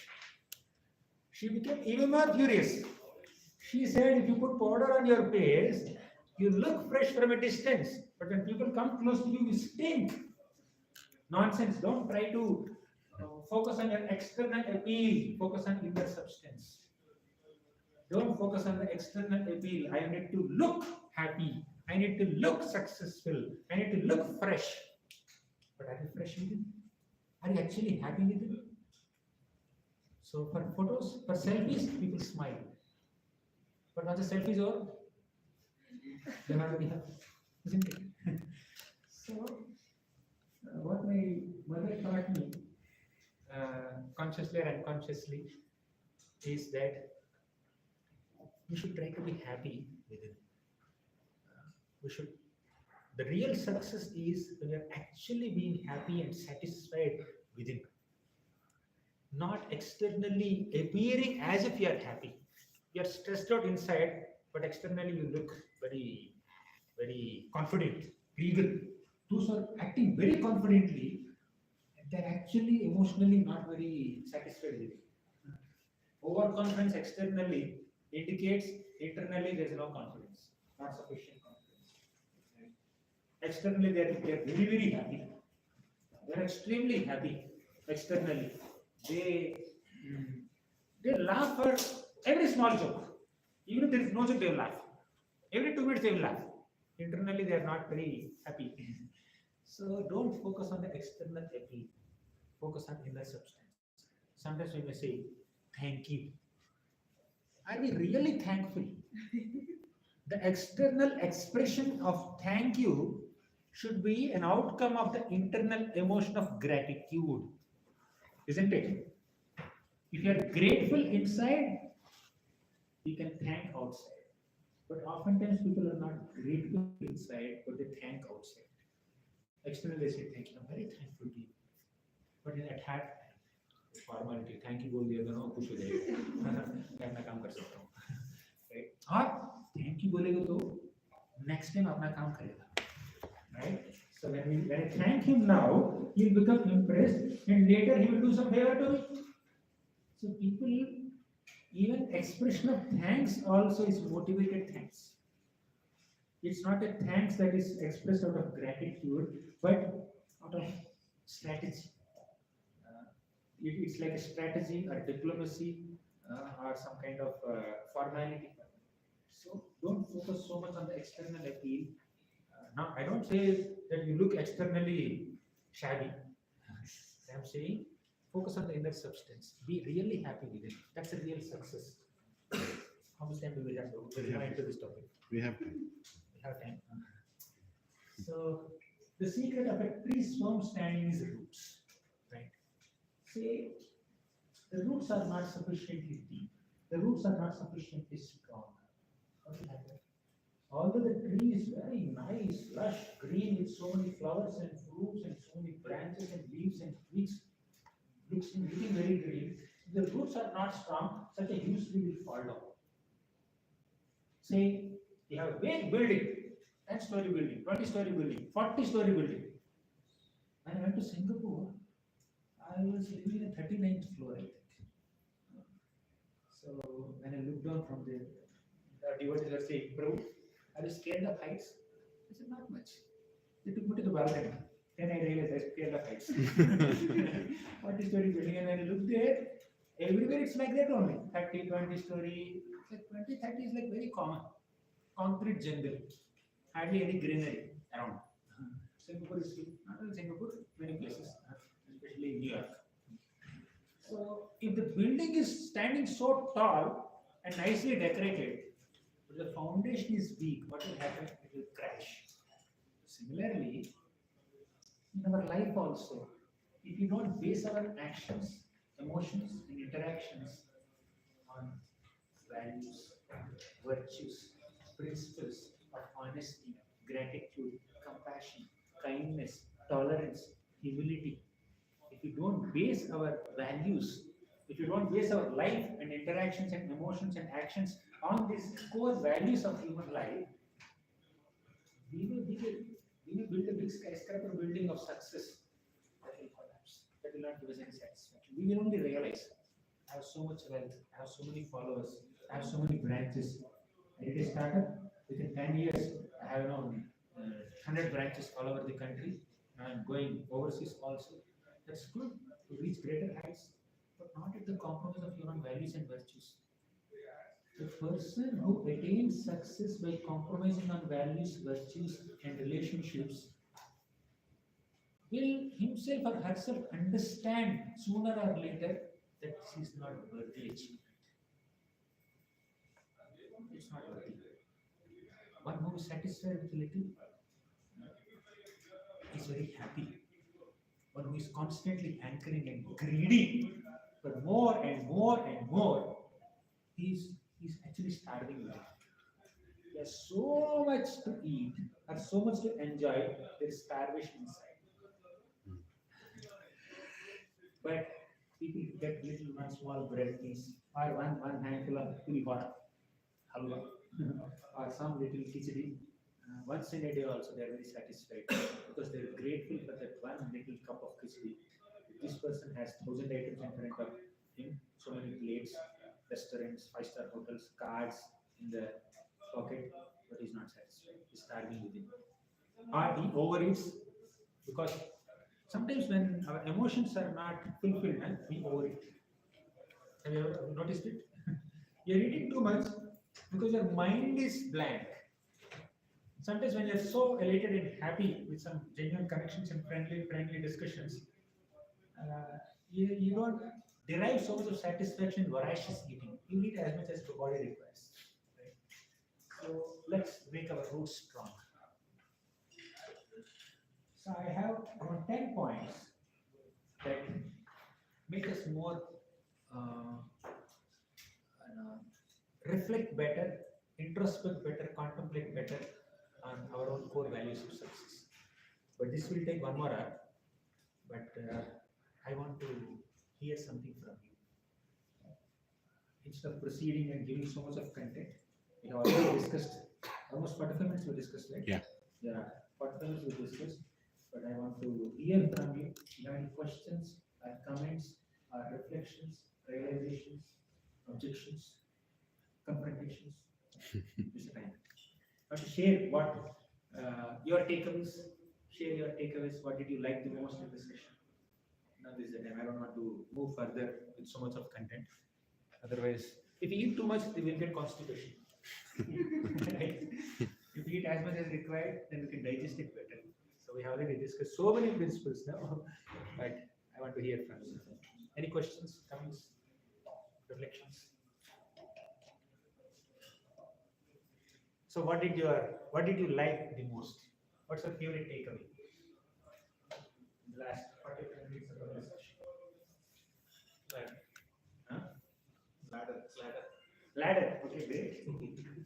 She became even more furious. She said, if you put powder on your face, you look fresh from a distance, but when people come close to you, you stink. Nonsense. Don't try to focus on your external appeal. Focus on inner substance. Don't focus on the external appeal. I need to look happy. I need to look successful. I need to look fresh. But are you fresh with it? Are you actually happy with it? So for photos, for selfies, people smile. But once the selfie is over, they're not very happy, isn't it? So, what my mother taught me, consciously or unconsciously, is that we should try to be happy within. We should. The real success is when you're actually being happy and satisfied within, not externally appearing as if you are happy. You are stressed out inside, but externally you look very, very confident, eager. Those are acting very confidently, and they're actually emotionally not very satisfied with it. Overconfidence externally indicates internally there is no confidence, not sufficient confidence. Externally they are very, very happy. They are extremely happy externally. They laugh for every small joke. Even if there is no joke, they will laugh. Every 2 minutes they will laugh. Internally they are not very happy. So don't focus on the external appeal. Focus on inner substance. Sometimes we may say, thank you. Are we really thankful? The external expression of thank you should be an outcome of the internal emotion of gratitude. Isn't it? If you are grateful inside, you can thank outside. But oftentimes people are not grateful inside, but they thank outside. Externally they say thank you. I'm very thankful to you. But in at heart, formality, thank you बोल दिया तो ना खुश हो जाएगा. मैं अपना काम कर सकता हूँ. Right? और thank you बोलेगा तो next time अपना काम करेगा. Right? So when I thank him now, he'll become impressed, and later he will do some favor to me. So people, even expression of thanks also is motivated thanks. It's not a thanks that is expressed out of gratitude, but out of strategy. It's like a strategy or diplomacy or some kind of formality. So don't focus so much on the external appeal. Now, I don't say that you look externally shabby. I'm saying focus on the inner substance. Be really happy with it. That's a real success. How much time do we have to into this topic? We have time. We have time. So the secret of a tree's firm standing is roots, right? Say the roots are not sufficiently deep. The roots are not sufficiently strong. What will happen? Although the tree is very nice, lush, green with so many flowers and fruits and so many branches and leaves and twigs, looking very green. If the roots are not strong, such a huge tree will fall down. Say you have a big building, 10-story building, 20-story building, 40-story building. When I went to Singapore, I was living in the 39th floor, I think. So when I looked down from there, the devotees were saying, Prabhu, are you scared of heights? I said, not much. They took me to the balcony. Then I realized I was scared of heights. 40-story building, and when I looked there, everywhere it's like that only. 30, 20-story, like 20, 30 is like very common. Concrete jungle, hardly any greenery around. Singapore is not only Singapore, many places, especially in New York. So if the building is standing so tall and nicely decorated, but the foundation is weak, what will happen? It will crash. Similarly, in our life also, if you don't base our actions, emotions, and interactions on values, virtues, principles of honesty, gratitude, compassion, kindness, tolerance, humility, if you don't base our values, if you don't base our life and interactions and emotions and actions on these core values of human life, we will build a big skyscraper building of success that will collapse. That will not give us any satisfaction. We will only realize I have so much wealth, I have so many followers, I have so many branches. I did a startup within 10 years. I have now 100 branches all over the country. I am going overseas also. That's good to reach greater heights, but not at the compromise of your own values and virtues. The person who attains success by compromising on values, virtues, and relationships will himself or herself understand sooner or later that this is not worthy achievement. It's not worthy. One who is satisfied with little is very happy. One who is constantly hankering and greedy for more and more and more, he's actually starving with it. He has so much to eat or so much to enjoy, there is starvation inside. But people get little one small bread piece or one handful of pulvar, halwa, or some little khichdi. Once in a day also they are very satisfied because they are grateful for that one little cup of khichdi. If this person has 1,000 items in front of him, so many plates, restaurants, five-star hotels, cards in the pocket, but he's not satisfied. He's starving within. Or he overeats because sometimes when our emotions are not fulfilled, we overeat. Have you ever noticed it? You're eating too much because your mind is blank. Sometimes when you're so elated and happy with some genuine connections and friendly discussions, you don't derive so much of satisfaction in voracious eating. You eat as much as the body requires. Right? So let's make our roots strong. So I have around 10 points that make us more reflect better, introspect better, contemplate better on our own core values of success. But this will take 1 more hour. But I want to hear something from you. Instead of proceeding and giving so much of content, we have already discussed almost 45 minutes we discussed, right? Yeah. Yeah, 45 minutes we discussed. But I want to hear from you. If you have any questions, or comments, or reflections, realizations, objections, confrontations, this is the time. But to share what your takeaways, what did you like the most in the session? Now this is the time. I don't want to move further with so much of content. Otherwise, if you eat too much, we will get constipation. Right? If you eat as much as required, then we can digest it better. So we have already discussed so many principles now, but I want to hear from you. Any questions, comments, reflections? So what did you like the most What's your favorite takeaway? The last 45 minutes of the session. Ladder. Huh? Ladder. Ladder. Okay, great.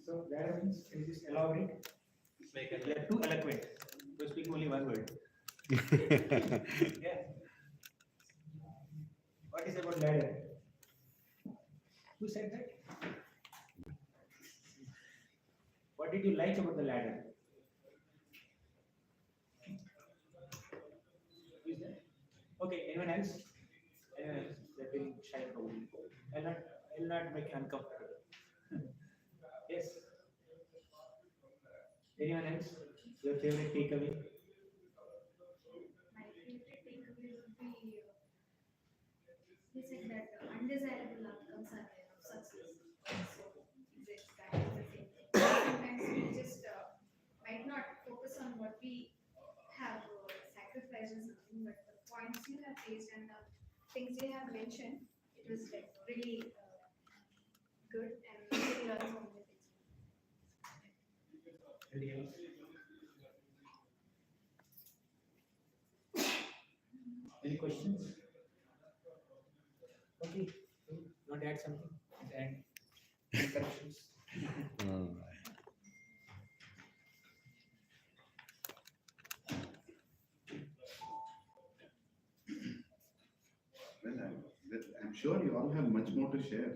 So ladder means, can you just elaborate? It's like a You are too eloquent. You speak only one word. Yeah. What is about ladder? Who said that? What did you like about the ladder? Who is that? Okay, anyone else? Anyone else? That will shy probably. I'll not make you uncomfortable. Yes. Anyone else? Your favorite takeaway? My favorite takeaway would be he said that undesirable outcomes are there of success. So it's kind of the same thing. Sometimes we just might not focus on what we have sacrificed or something, but the points you have raised and the things you have mentioned, it was like really good and we really learn so many things. Anybody else? Any questions? Okay, you want to add something at the end? Any corrections? Well, I'm sure you all have much more to share.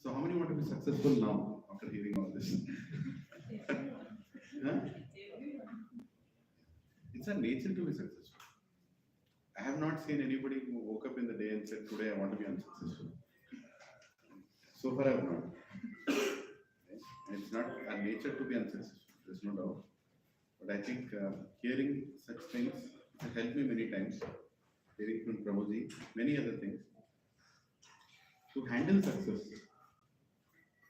So how many want to be successful now after hearing all this? Huh? It's a nature to be successful. I have not seen anybody who woke up in the day and said, today I want to be unsuccessful. So far I have not. And it's not a nature to be unsuccessful, there's no doubt. But I think hearing such things has helped me many times, hearing from Prabhuji, many other things, to handle success.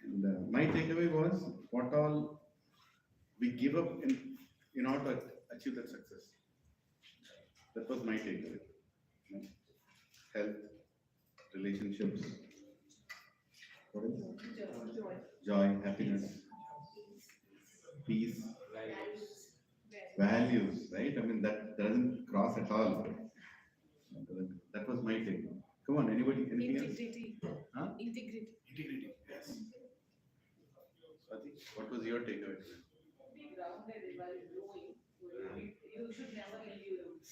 And my takeaway was what all we give up in order to achieve that success. That was my takeaway. You know, health, relationships, what else? Joy, happiness, peace, values, right? I mean, that doesn't cross at all. That was my takeaway. Come on, anybody, anything else? Integrity. Huh? Integrity. Integrity, yes. Swati, what was your takeaway? Be grounded while growing. You should never leave your roots.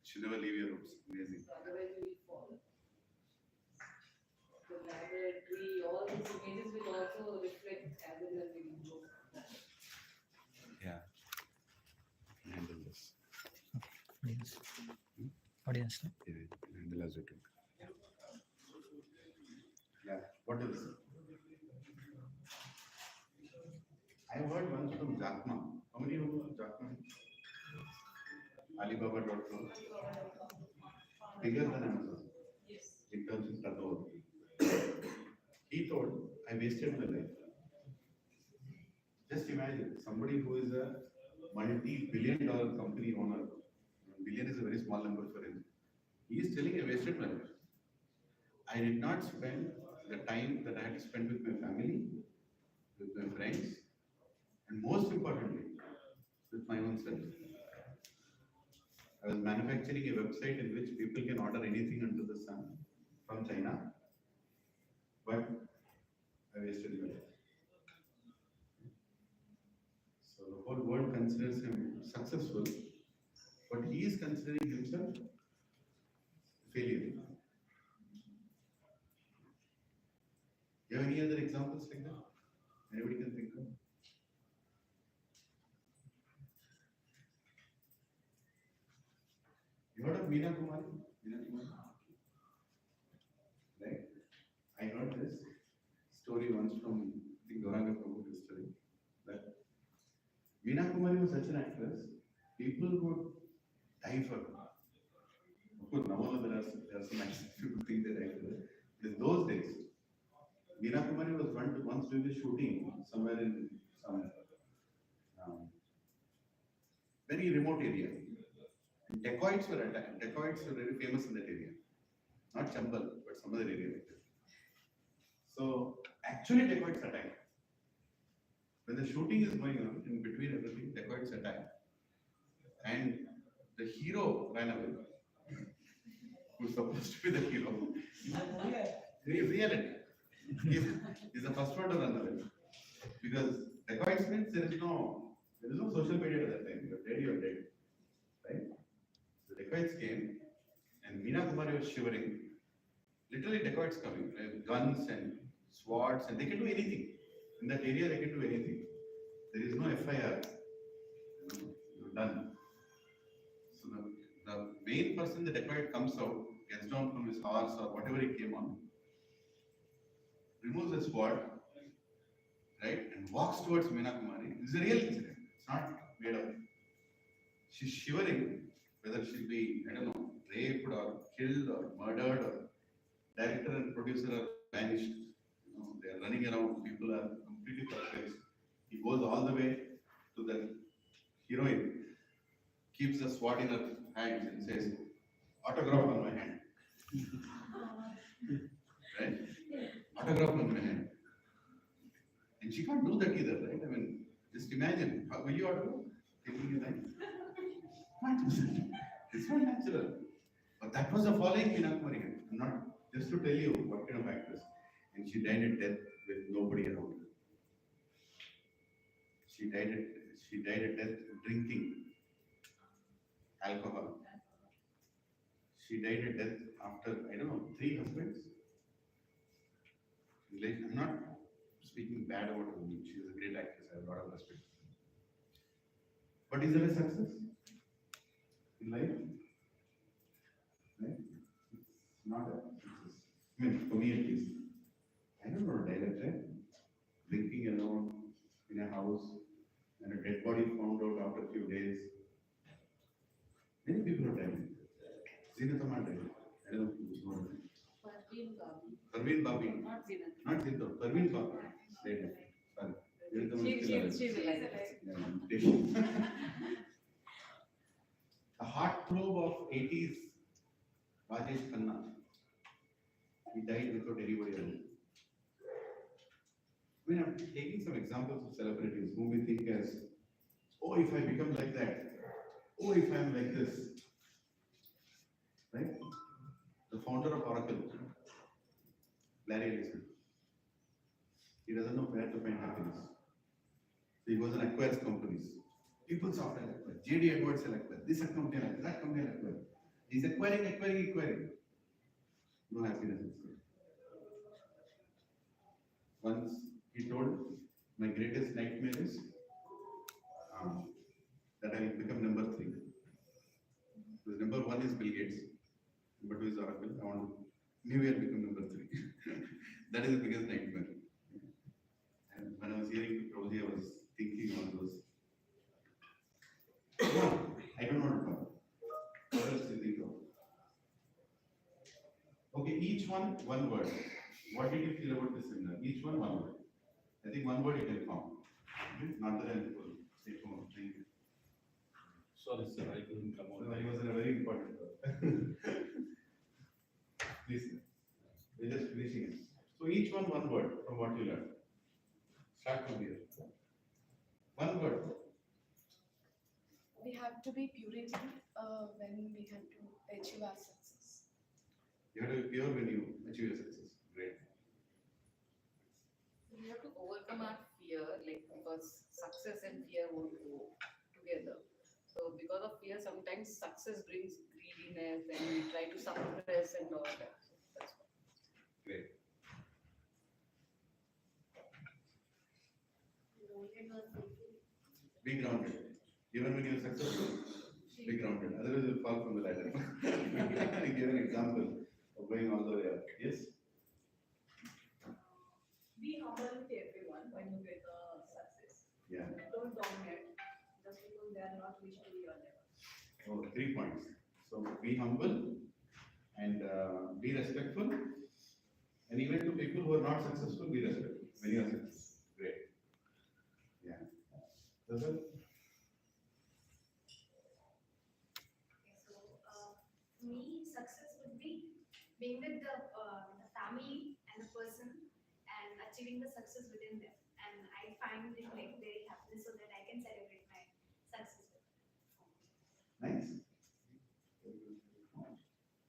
Should never leave your roots. Amazing. Otherwise, you will fall. The ladder, tree, all these images will also reflect as and when we grow. Yeah. Handle this. Audience. Audience. No? Yeah, handle as it. Yeah. What else? I heard once from Jack Ma. How many of you know Jack Ma? Alibaba.com. Bigger than Amazon Yes. in terms of turnover. He told, I wasted my life. Just imagine somebody who is a multi-billion-dollar company owner. Billion is a very small number for him. He is telling, I wasted my life. I did not spend the time that I had to spend with my family, with my friends, and most importantly, with my own self. I was manufacturing a website in which people can order anything under the sun from China, but I wasted my life. So the whole world considers him successful, but he is considering himself a failure. You have any other examples like that? Anybody can think of? You heard of Meena Kumari? Meena Kumari? Right? I heard this story once from the Gauranga Prabhuji story that Meena Kumari was such an actress, people would die for her. Of course, now also there are some actors people think they died for her. In those days, Meena Kumari was once doing a shooting somewhere in some very remote area. And dacoits were attacked. Dacoits were very famous in that area. Not Chambal, but some other area like that. So actually dacoits attacked. When the shooting is going on, in between everything, dacoits attack. And the hero ran away, who's supposed to be the hero. In reality, he's the first one to run away. Because dacoits means there is no social media at that time. You're dead, right? The dacoits came, and Meena Kumari was shivering. Literally dacoits coming, like guns and swords, and they can do anything. In that area, they can do anything. There is no FIR. Done. So the main person, the dacoit comes out, gets down from his horse or whatever he came on, removes his sword, right, and walks towards Meena Kumari. This is a real incident. It's not made up. She's shivering, whether she'll be, I don't know, raped or killed or murdered, or director and producer are vanished. They are running around. People are completely perplexed. He goes all the way to the heroine, keeps the sword in her hands and says, "Autograph on my hand." Right? Autograph on my hand. And she can't do that either, right? I mean, just imagine, how will you autograph? Taking your time? Can't do that. It's not natural. But that was a following Meena Kumari. I'm not, just to tell you what kind of actress. And she died at death with nobody around her. She died at death drinking alcohol. She died at death after, I don't know, 3 husbands. I'm not speaking bad about her. She is a great actress. I have a lot of respect. But is there a success in life? Right? It's not a success. I mean, for me at least. I don't know, director, drinking alone in a house, and a dead body found out after a few days. Many people have died. Zinatama died. I don't know who's not died. Parveen Babi. Not Zinat. Not Zinto. Parveen Babi. Died. Sorry. Zinatama is still alive. She's alive. Yeah, the heartthrob of 80s, Rajesh Khanna. He died without anybody around. I mean, I'm taking some examples of celebrities whom we think as, oh, if I become like that, oh, if I'm like this, right? The founder of Oracle, Larry Ellison, he doesn't know where to find happiness. So he goes and acquires companies. PeopleSoft will acquire, JD Edwards will acquire, this company will acquire, that company will acquire. He's acquiring. No happiness inside. Once he told, my greatest nightmare is that I will become number 3. Because number 1 is Bill Gates, number 2 is Oracle. I want to New Year become number 3. That is the biggest nightmare. And when I was hearing Prabhuji, I was thinking on those. I don't know what to talk. What else do you think of? Okay, each one word. What did you feel about this seminar? Each one word. I think one word you can form. Okay? Not that I will say too much. Thank you. Sorry, sir, I couldn't come So on. I was in a very important word. Please, we're just finishing it. So each one word from what you learned. Start from here. One word. We have to be purity when we have to achieve our success. You have to be pure when you achieve your success. Great. We have to overcome our fear, like because success and fear won't go together. So because of fear, sometimes success brings greediness and we try to suppress and all that. So that's why. Great. Be grounded. Even when you're successful, be grounded. Otherwise, you'll fall from the ladder. I give an example of going all the way up. Yes? Be humble with everyone when you get a success. Yeah. Don't dominate just because they are not reached to your level. Oh, 3 points. So be humble and be respectful. And even to people who are not successful, be respectful when you are successful. Great. Yeah. That's it. For me, success would be being with the family and the person and achieving the success within them and and I find it like very happy so that I can celebrate my success with them. Nice.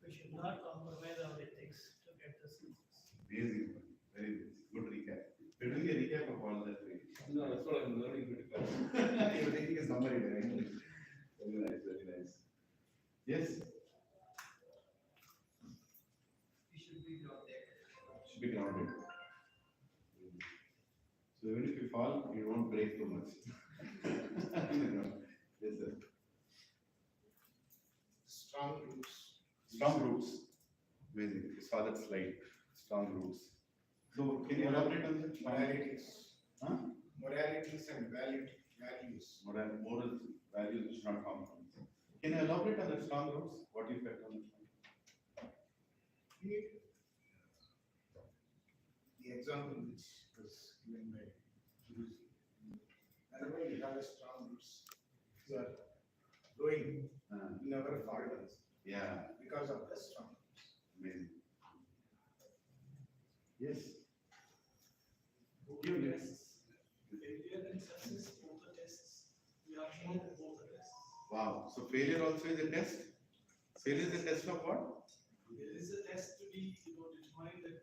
We should not compromise our ethics to get the success. Amazing. Very nice. Good recap. We're doing a recap of all that. Right? No, that's what I'm learning pretty fast. You're taking a summary, right? Very nice, very nice. Yes, We should be grounded. should be grounded. So even if you fall, you won't break too much. Yes, sir. Strong roots. Strong roots. Amazing. You saw that slide. Strong roots. So can you elaborate on that? Moralities. Huh? Moralities and values. Moral values which not compromise. Can you elaborate on the strong roots? What you felt on the strong? The example which was given by Guruji. Whenever you have a strong roots, you are growing, you never fall down Yeah, because of the strong roots. amazing. Yes. Give me. Failure and success, both the tests. We have shown both the tests. Wow. So failure also is a test. Failure is a test of what? There is a test to be, determine that,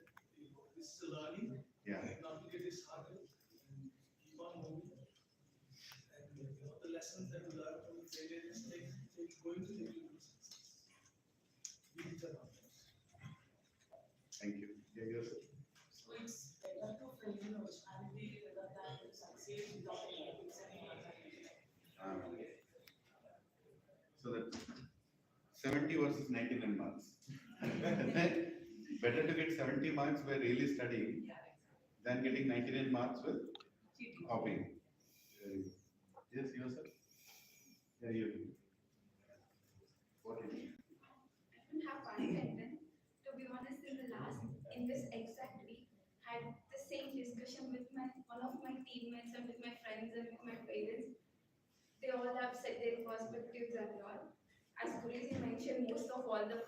this is a learning. Yeah. And navigate this harder and keep on moving. And, the lessons that we learn from failure is going to lead you to success. We determine that. Thank you. Yeah, yes, sir. So it's better to fail in originality rather than to succeed without any ethics and morality. So that 70 versus 99 marks. Better to get 70 marks by really studying than getting 99 marks with copying. Yes, yourself? Yeah, you. What is it? I don't have one sentence. To be honest, in this exact week, had the same discussion with one of my teammates and with my friends and with my parents. They all have said their perspectives and all. As Guruji mentioned, most of all the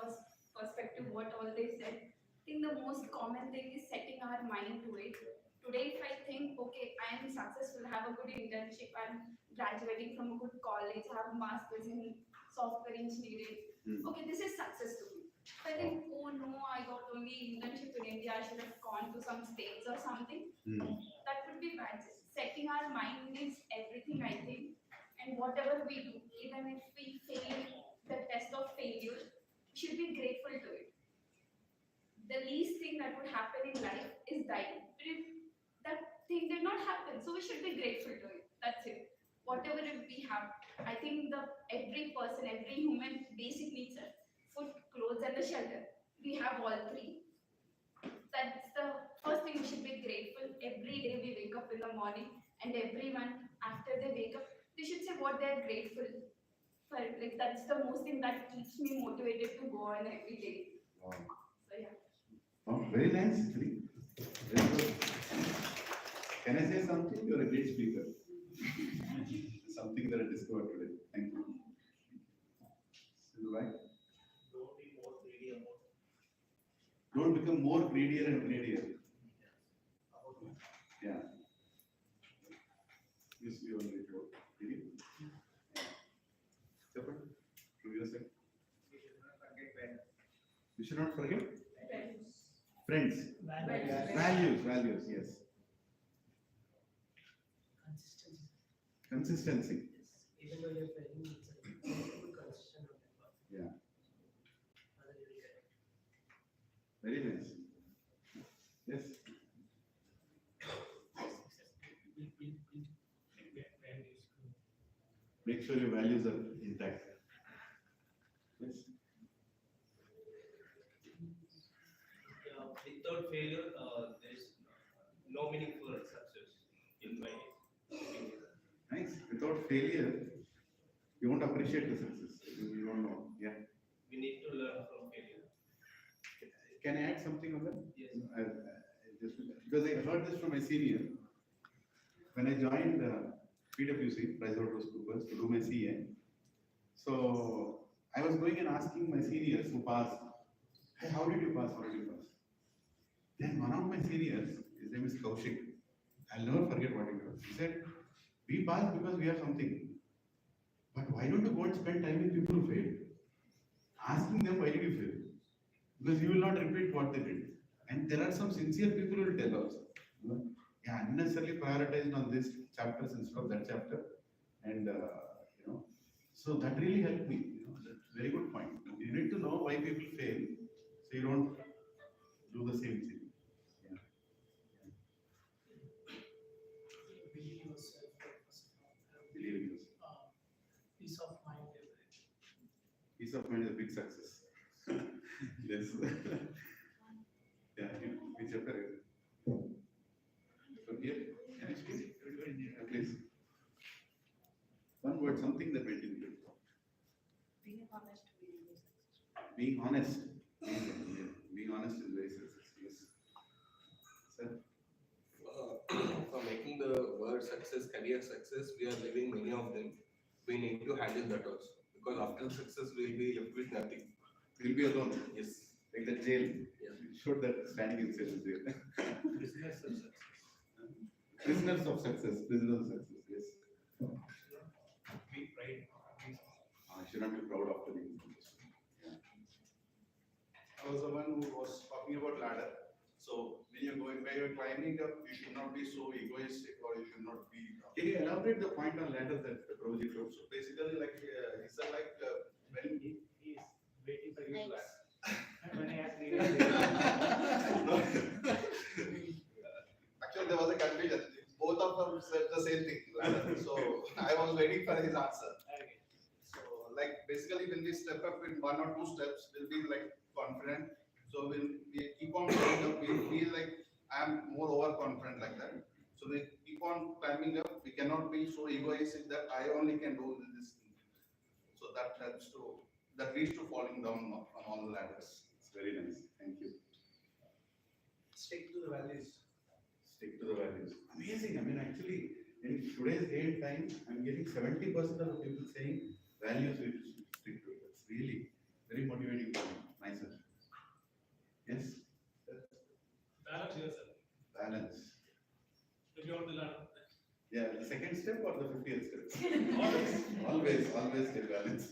perspective, what all they said. I think the most common thing is setting our mind to it. Today, if I think, okay, I am successful, have a good internship, I'm graduating from a good college, have a master's in software engineering. Okay, this is success to me. If I think, oh no, I got only internship in India, I should have gone to some states or something. That would be bad. Setting our mind is everything, I think. And whatever we do, even if we fail the test of failure, we should be grateful to it. The least thing that would happen in life is dying. But if that thing did not happen, so we should be grateful to it. That's it. Whatever we have, I think every person, every human basic needs are food, clothes, and the shelter. We have all three. That's the first thing we should be grateful. Every day we wake up in the morning, and everyone after they wake up, they should say what they are grateful for. Like that's the most thing that keeps me motivated to go on every day. Wow. So yeah. Oh, very nice, actually. Very good. Can I say something? You're a great speaker. Something that I discovered today. Thank you. Right? Don't be more greedy about Don't become more greedier and greedier. Yeah. Yes, you already told. Did you? Stefan, from your side. We should not forget friends. Values, yes. Consistency. even though you're failing, it's a good consistent on that path. Yeah. Other than that. Very nice. Yes. Make sure your values are intact. Yes. Without failure, there is no meaningful success in my opinion. Nice. Without failure, you won't appreciate the success. You don't know. Yeah. We need to learn from failure. Can I add something on that? Yes. Because I heard this from my senior. When I joined PwC, PricewaterhouseCoopers, to do my CA, so I was going and asking my seniors who passed, hey, how did you pass? How did you pass? Then one of my seniors, his name is Kaushik, I'll never forget what he told. He said, we pass because we have something. But why don't you go and spend time with people who failed? Asking them why did you fail? Because you will not repeat what they did. And there are some sincere people who will tell also. You know, yeah, unnecessarily prioritized on this chapters instead of that chapter. And you know, so that really helped me. You know, that's a very good point. You need to know why people fail, so you don't do the same thing. Yeah. Believe yourself, first of all. Believe in yourself. Peace of mind, everything. Peace of mind is a big success. Yes. Yeah, which chapter is it? From here? Can you speak? Please. One word, something that went into it. Being honest will be successful. Being honest. Being honest is very successful. Yes. Sir? For making the word success, career success, we are living many of them. We need to handle that also. Because after success, we will be left with nothing. We'll be alone. Yes. Like the jail. Yeah. Showed that standing in cell is there. Business of success. Prisoners of success. Prisoners of success. Yes. Be pride. I should not be proud of the name. Yeah. I was the one who was talking about ladder. So when you're climbing up, you should not be so egoistic or you should not be. Can you elaborate the point on ladder that Prabhuji told? So basically, like he said, like when He is waiting for you to Thanks. ask. When I asked actually there was a confusion. Both of them said the same thing. So I was waiting for his answer. So like basically when we step up in one or two steps, we'll be like confident. So when we keep on going up, we feel like I'm more overconfident like that. So we keep on climbing up. We cannot be so egoistic that I only can do this thing. So that leads to falling down on all the ladders. It's very nice. Thank you. Stick to the values. Stick to the values. Amazing. I mean, actually, in today's day and time, I'm getting 70% of the people saying values we should stick to. That's really very motivating for me, myself. Yes? Balance yourself. Balance. If you want to learn. Yeah, the second step or the 50th step? Always. always get balance.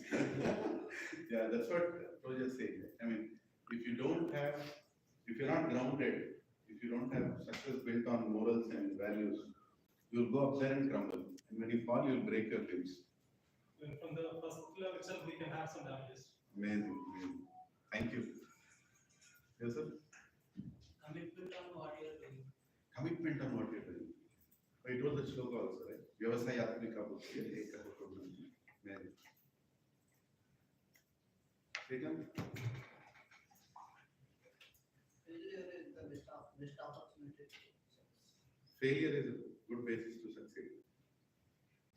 Yeah, that's what Roger said. I mean, if you're not grounded, if you don't have success built on morals and values, you'll go up there and crumble. And when you fall, you'll break your limbs. From the first level itself, we can have some damages. Amazing, amazing. Thank you. Yes, sir? Commitment on what you're doing. Commitment on what you're doing. I told the shloka also, right? Vyavasayatmika buddhi, ekah kurbhanti. Amazing. Srikanth? Failure is a good basis to succeed.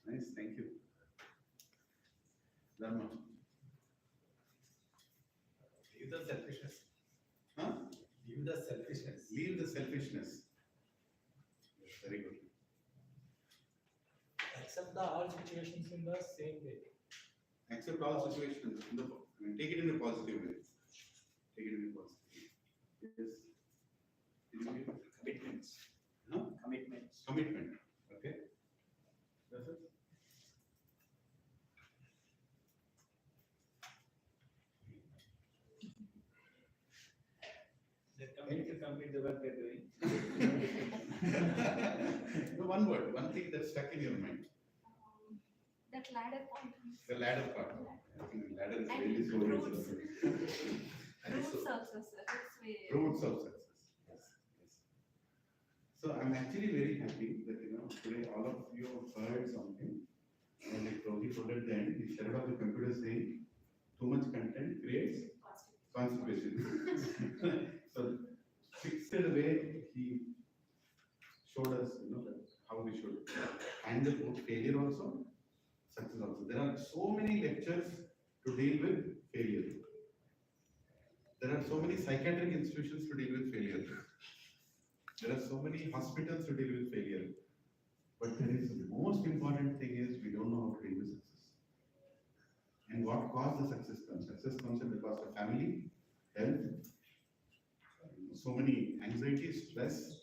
Nice, thank you. Dharma. Leave the selfishness. Huh? Leave the selfishness. Leave the selfishness. Yes, very good. Accept the all situations in the same way. Accept all situations. Take it in a positive way. Take it in a positive way. Yes. Commitments. Huh? Commitments. Commitment. Okay. That's it. They're committed to complete the work they're doing. No, one word, one thing that's stuck in your mind. That ladder point. The ladder part. I think the ladder is And really so roots. And Roots so- of success. It's way. Roots of success. Yes, yes. So I'm actually very happy that today all of you have heard something. And like Rogi told at the end, he shut off the computer saying, too much content creates constipation. So fixed way he showed us, that how we should handle both failure also, success also. There are so many lectures to deal with failure. There are so many psychiatric institutions to deal with failure. There are so many hospitals to deal with failure. But there is the most important thing is we don't know how to deal with success. And what caused the success comes? Success comes at the cost of family, health, so many anxiety, stress,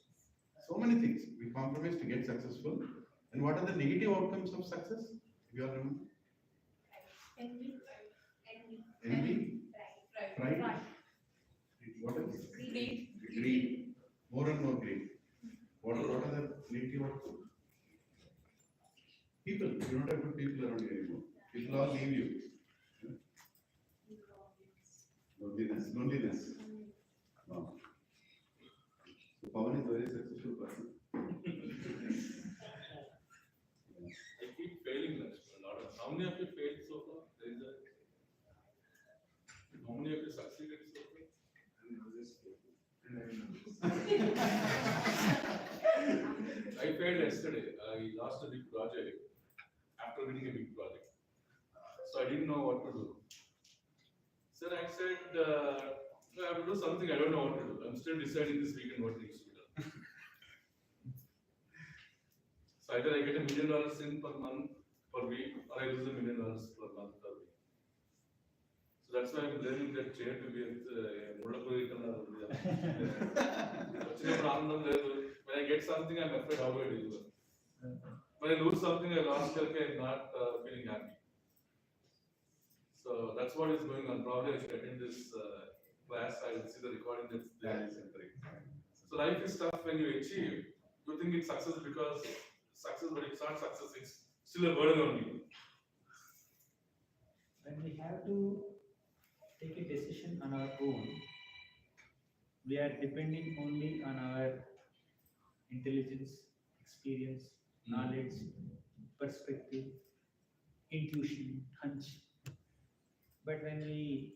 so So many things we compromise to get successful. And what are the negative outcomes of success? You all remember? Envy. Envy, Right. pride, what else? Greed. Greed. More and more greed. What are the negative outcomes? People, you don't have good people around you anymore. People all leave you. Loneliness. Wow. So Pawan is a very successful person. I keep failing that a lot of. How many of you failed so far? There is a. How many of you succeeded so far? I failed yesterday. I lost a big project after winning a big project. So I didn't know what to do. So I said, I have to do something. I don't know what to do. I'm still deciding this weekend what needs to be done. So either I get $1 million in per month, per week, or I lose $1 million per month, per week. So that's why I'm learning that chair to be at when I get something, I'm afraid how do I deliver. When I lose something, I lost I'm not feeling happy. So that's what is going on. Probably I should attend this class. I will see the recording that's there. So life is tough when you achieve. You think it's success because success, but it's not success. It's still a burden on you. When we have to take a decision on our own, we are depending only on our intelligence, experience, knowledge, perspective, intuition, hunch. But when we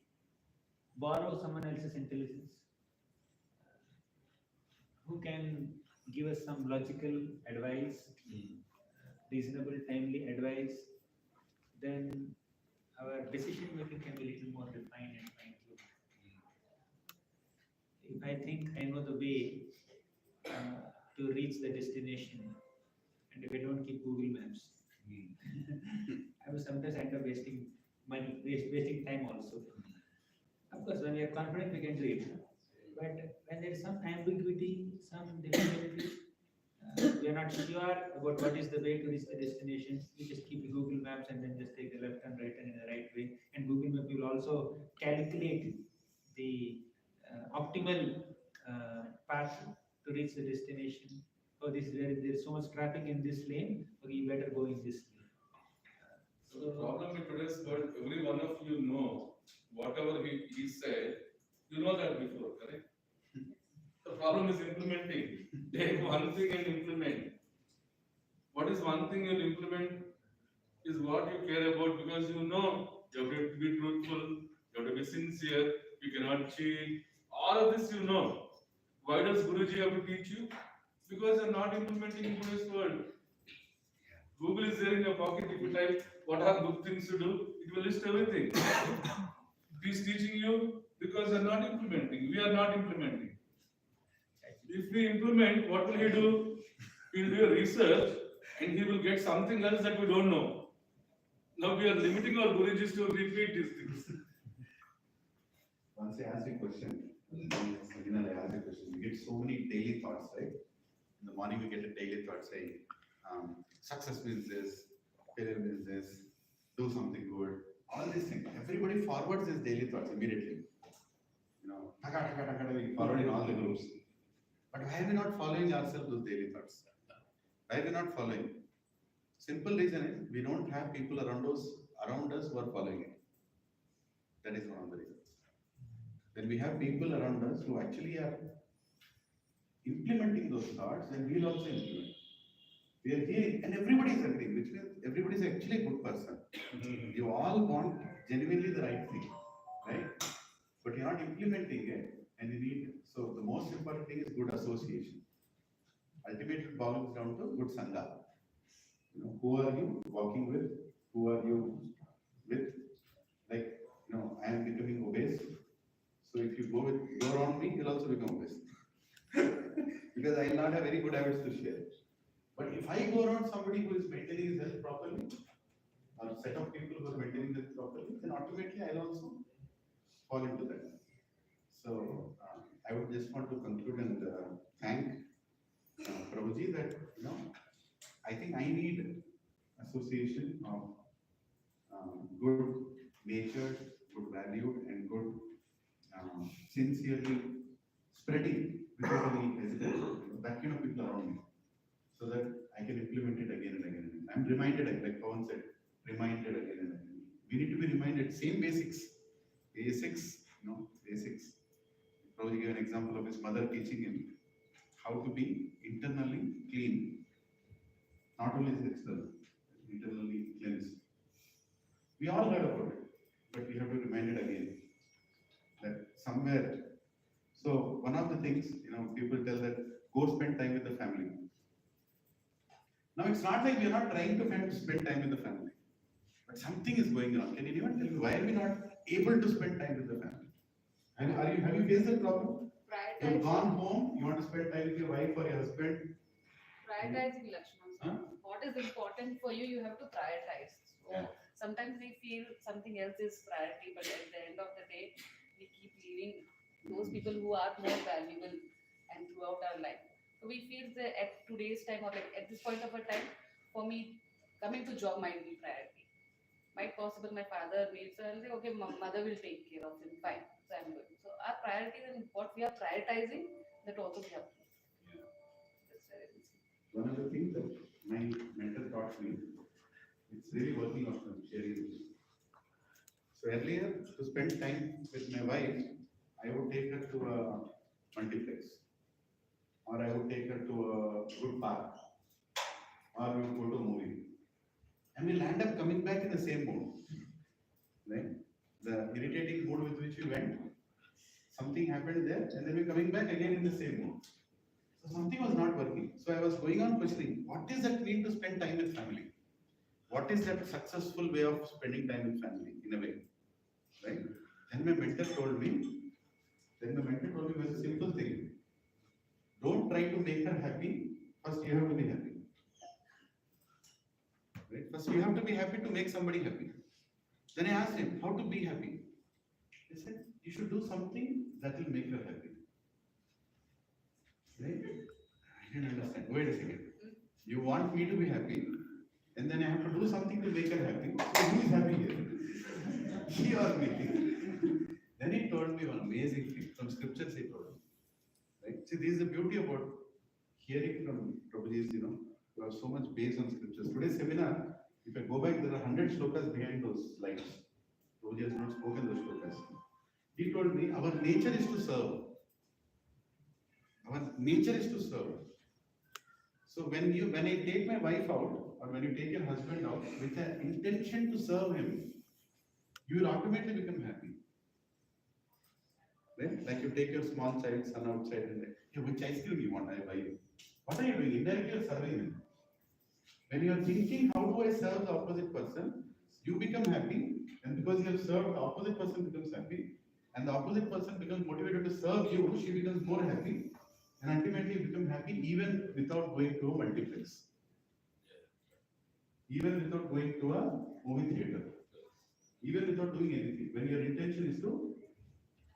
borrow someone else's intelligence, who can give us some logical advice, reasonable, timely advice, then our decision making can be a little more refined and fine-tuned. If I think I know the way to reach the destination, and if I don't keep Google Maps, I will sometimes end up wasting money, wasting time also. Of course, when we are confident, we can do it. But when there is some ambiguity, some difficulty, we are not sure about what is the way to reach the destination, we just keep the Google Maps and then just take the left and right and in the right way. And Google Map will also calculate the optimal path to reach the destination. Oh, this is where there is so much traffic in this lane, okay, you better go in this lane. So the problem with today's world, every one of you know whatever he said, you know that before, correct? The problem is implementing. Take one thing and implement. What is one thing you'll implement is what you care about because you know you have to be truthful, you have to be sincere, you cannot cheat. All of this you know. Why does Guruji have to teach you? Because you're not implementing in today's world. Google is there in your pocket. If you type what are good things to do, it will list everything. He's teaching you because you're not implementing. We are not implementing. If we implement, what will he do? He will do a research and he will get something else that we don't know. Now we are limiting our Gurujis to repeat these things. Once I asked a question, in the seminar I asked a question, we get so many daily thoughts, right? In the morning we get a daily thought saying, success means this, failure means this, do something good, all these things. Everybody forwards his daily thoughts immediately. You know, we forward in all the groups. But why are we not following ourselves those daily thoughts? Why are we not following? Simple reason is we don't have people around us who are following it. That is one of the reasons. When we have people around us who actually are implementing those thoughts, then we'll also implement. We are hearing, and everybody is agreeing, which means everybody is actually a good person. You all want genuinely the right thing, right? But you're not implementing it, and you need. So the most important thing is good association. Ultimately, it boils down to good sangha. You know, who are you walking with? Who are you with? Like, you know, I am becoming obese. So if you go around me, you'll also become obese. Because I will not have very good habits to share. But if I go around somebody who is maintaining his health properly, or a set of people who are maintaining health properly, then automatically I'll also fall into that. So I would just want to conclude and thank Prabhuji, that, I think I need association of good natured, good valued, and good sincerely spreading without any hesitation. That kind of people around me, so that I can implement it again and again and again. I'm reminded, like Pawan said, reminded again and again. We need to be reminded, same basics, basics. Prabhuji gave an example of his mother teaching him how to be internally clean, not only his external, internally cleansed. We all heard about it, but we have to be reminded again that somewhere. So one of the things, people tell that go spend time with the family. Now it's not like we are not trying to spend time with the family, but something is going on. Can anyone tell me why are we not able to spend time with the family? And have you faced that problem? You've gone home, you want to spend time with your wife or your husband. Prioritizing, Lakshman. Huh? What is important for you, you have to prioritize. So Yeah. sometimes we feel something else is priority, but at the end of the day, we keep leaving those people who are more valuable and throughout our life. So we feel that at today's time or like at this point of a time, for me, coming to job might be priority. Might possible my father needs, so I'll say, okay, mother will take care of him, fine. So I'm good. So our priorities and what we are prioritizing, that also we have to. Yeah. That's very easy. One of the things that my mentor taught me, it's really working out from sharing with you. So earlier, to spend time with my wife, I would take her to a multiplex, or I would take her to a good park, or we would go to a movie. And we'll end up coming back in the same mood. Right? The irritating mood with which we went, something happened there, and then we're coming back again in the same mood. So something was not working. So I was going on questioning, what is that need to spend time with family? What is that successful way of spending time with family, in a way? Right? Then my mentor told me was a simple thing. Don't try to make her happy, first you have to be happy. Right? First you have to be happy to make somebody happy. Then I asked him, how to be happy? He said, you should do something that will make her happy. Right? I didn't understand. Wait a second. You want me to be happy, and then I have to do something to make her happy. So who is happy here? He or me? Then he told me one amazing thing from scriptures. He told me, right? See, this is the beauty about hearing from Prabhuji's, who have so much based on scriptures. Today's seminar, if I go back, there are 100 shlokas behind those slides. Prabhuji has not spoken those shlokas. He told me, our nature is to serve. Our nature is to serve. So when I take my wife out, or when you take your husband out with an intention to serve him, you will automatically become happy. Right? Like you take your small child, son outside and say, hey, which ice cream you want, I buy you. What are you doing? Indirectly you're serving him. When you are thinking, how do I serve the opposite person, you become happy, and because you have served, the opposite person becomes happy, and the opposite person becomes motivated to serve you, she becomes more happy, and ultimately you become happy even without going to a multiplex. Even without going to a movie theater. Even without doing anything. When your intention is to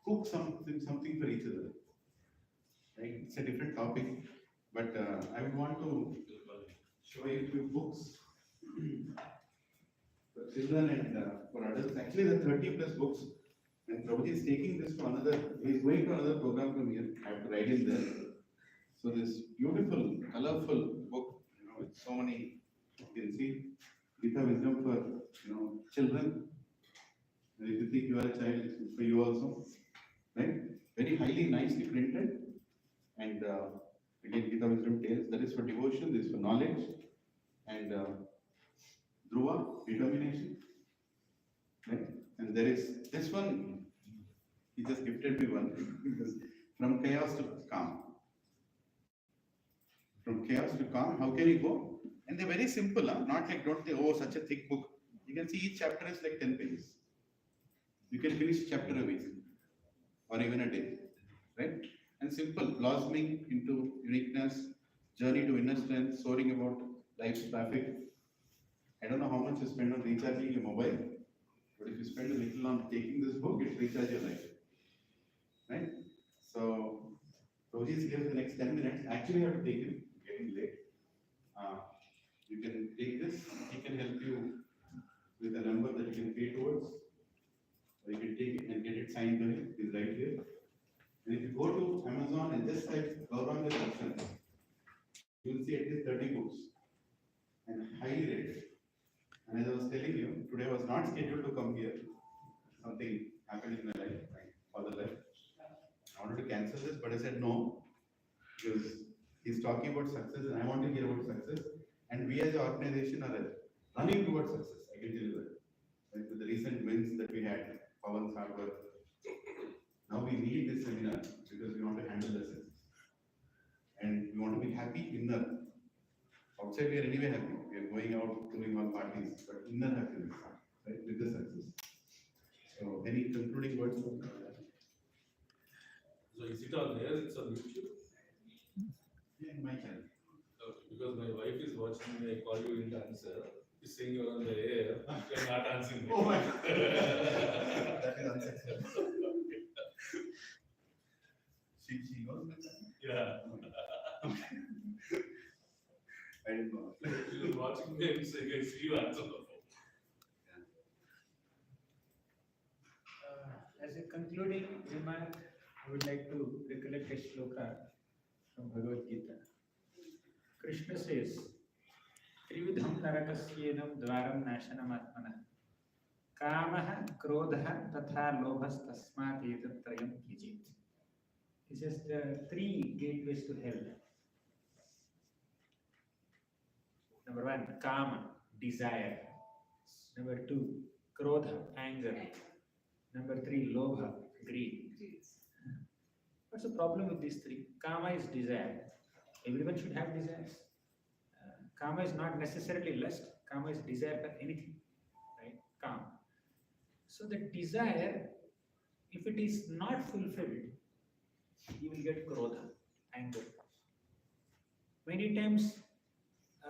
cook something for each other. Right? It's a different topic, but I would want to show you a few books for children and for adults. Actually, there are 30 plus books, and Prabhuji is taking this to another, he is going to another program from here. I have to write in there. So this beautiful, colorful book, with so many, you can see, Gita wisdom for, children. And if you think you are a child, it's for you also. Right? Very highly, nicely printed. And again, Gita wisdom tales, that is for devotion, this is for knowledge. And Dhruva, determination. Right? And there is this one, he just gifted me one, because from chaos to calm. From chaos to calm, how can you go? And they're very simple, not like, don't think, oh, such a thick book. You can see each chapter is like 10 pages. You can finish a chapter a week, or even a day, right? And simple, blossoming into uniqueness, journey to inner strength, soaring about life's traffic. I don't know how much you spend on recharging your mobile, but if you spend a little on taking this book, it recharges your life, right? So, Prabhuji is here for the next 10 minutes. Actually, I have to take him, get getting late. You can take this, he can help you with a number that you can pay towards, or you can take it and get it signed by him, he's right here. And if you go to Amazon and just type Gauranga Darshan, you will see at least 30 books and highly rated. And as I was telling you, today I was not scheduled to come here. Something happened in my life, my father life. I wanted to cancel this, but I said no, because he's talking about success and I want to hear about success. And we as an organization are running towards success, I can tell you that. Like with the recent wins that we had, Pawan's hard work. Now we need this seminar because we want to handle the success. And we want to be happy inner. Outside we are anyway happy. We are going out doing all parties, but inner happiness, right, with the success. So any concluding words? So is it on air? It's on YouTube? Yeah, in my channel. Okay, because my wife is watching me, I call you in to answer. She's saying you're on the air, you're not answering me. Oh my God. That is unsuccessful. She knows my channel? Yeah. I didn't know. She was watching me and saying, I see you answer the phone. As a concluding remark, I would like to recollect a shloka from Bhagavad Gita. Krishna says, Trividham narakasyenam dvaram nashanam atmana kamaha krodha tatha lobhas tasmat etatrayam kijit. He says the three gateways to hell. Number one, kama, desire. Number two, krodha, anger. Number three, lobha, greed. What's the problem with these three? Kama is desire. Everyone should have desires. Kama is not necessarily lust. Kama is desire for anything, right? Kama. So the desire, if it is not fulfilled, you will get krodha, anger. Many times,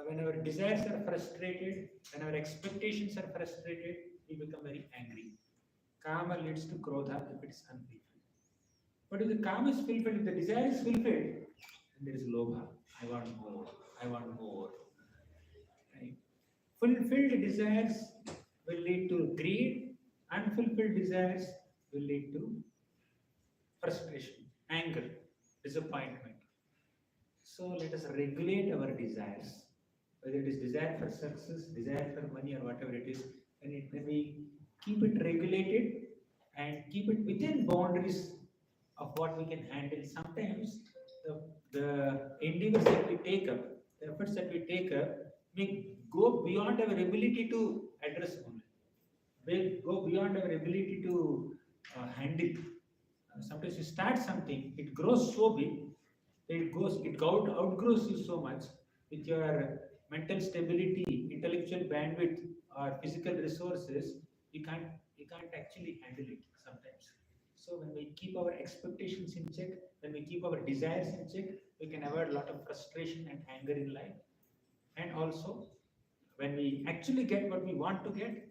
when our desires are frustrated, when our expectations are frustrated, we become very angry. Kama leads to krodha if it is unfulfilled. But if the kama is fulfilled, if the desire is fulfilled, then there is lobha. I want more. I want more. Right? Fulfilled desires will lead to greed. Unfulfilled desires will lead to frustration, anger, disappointment. So let us regulate our desires. Whether it is desire for success, desire for money, or whatever it is, when we keep it regulated and keep it within boundaries of what we can handle. Sometimes the endeavors that we take up, the efforts that we take up, may go beyond our ability to address only. They go beyond our ability to handle. Sometimes you start something, it grows so big, it outgrows you so much with your mental stability, intellectual bandwidth, or physical resources. You can't actually handle it sometimes. So when we keep our expectations in check, when we keep our desires in check, we can avoid a lot of frustration and anger in life. And also, when we actually get what we want to get,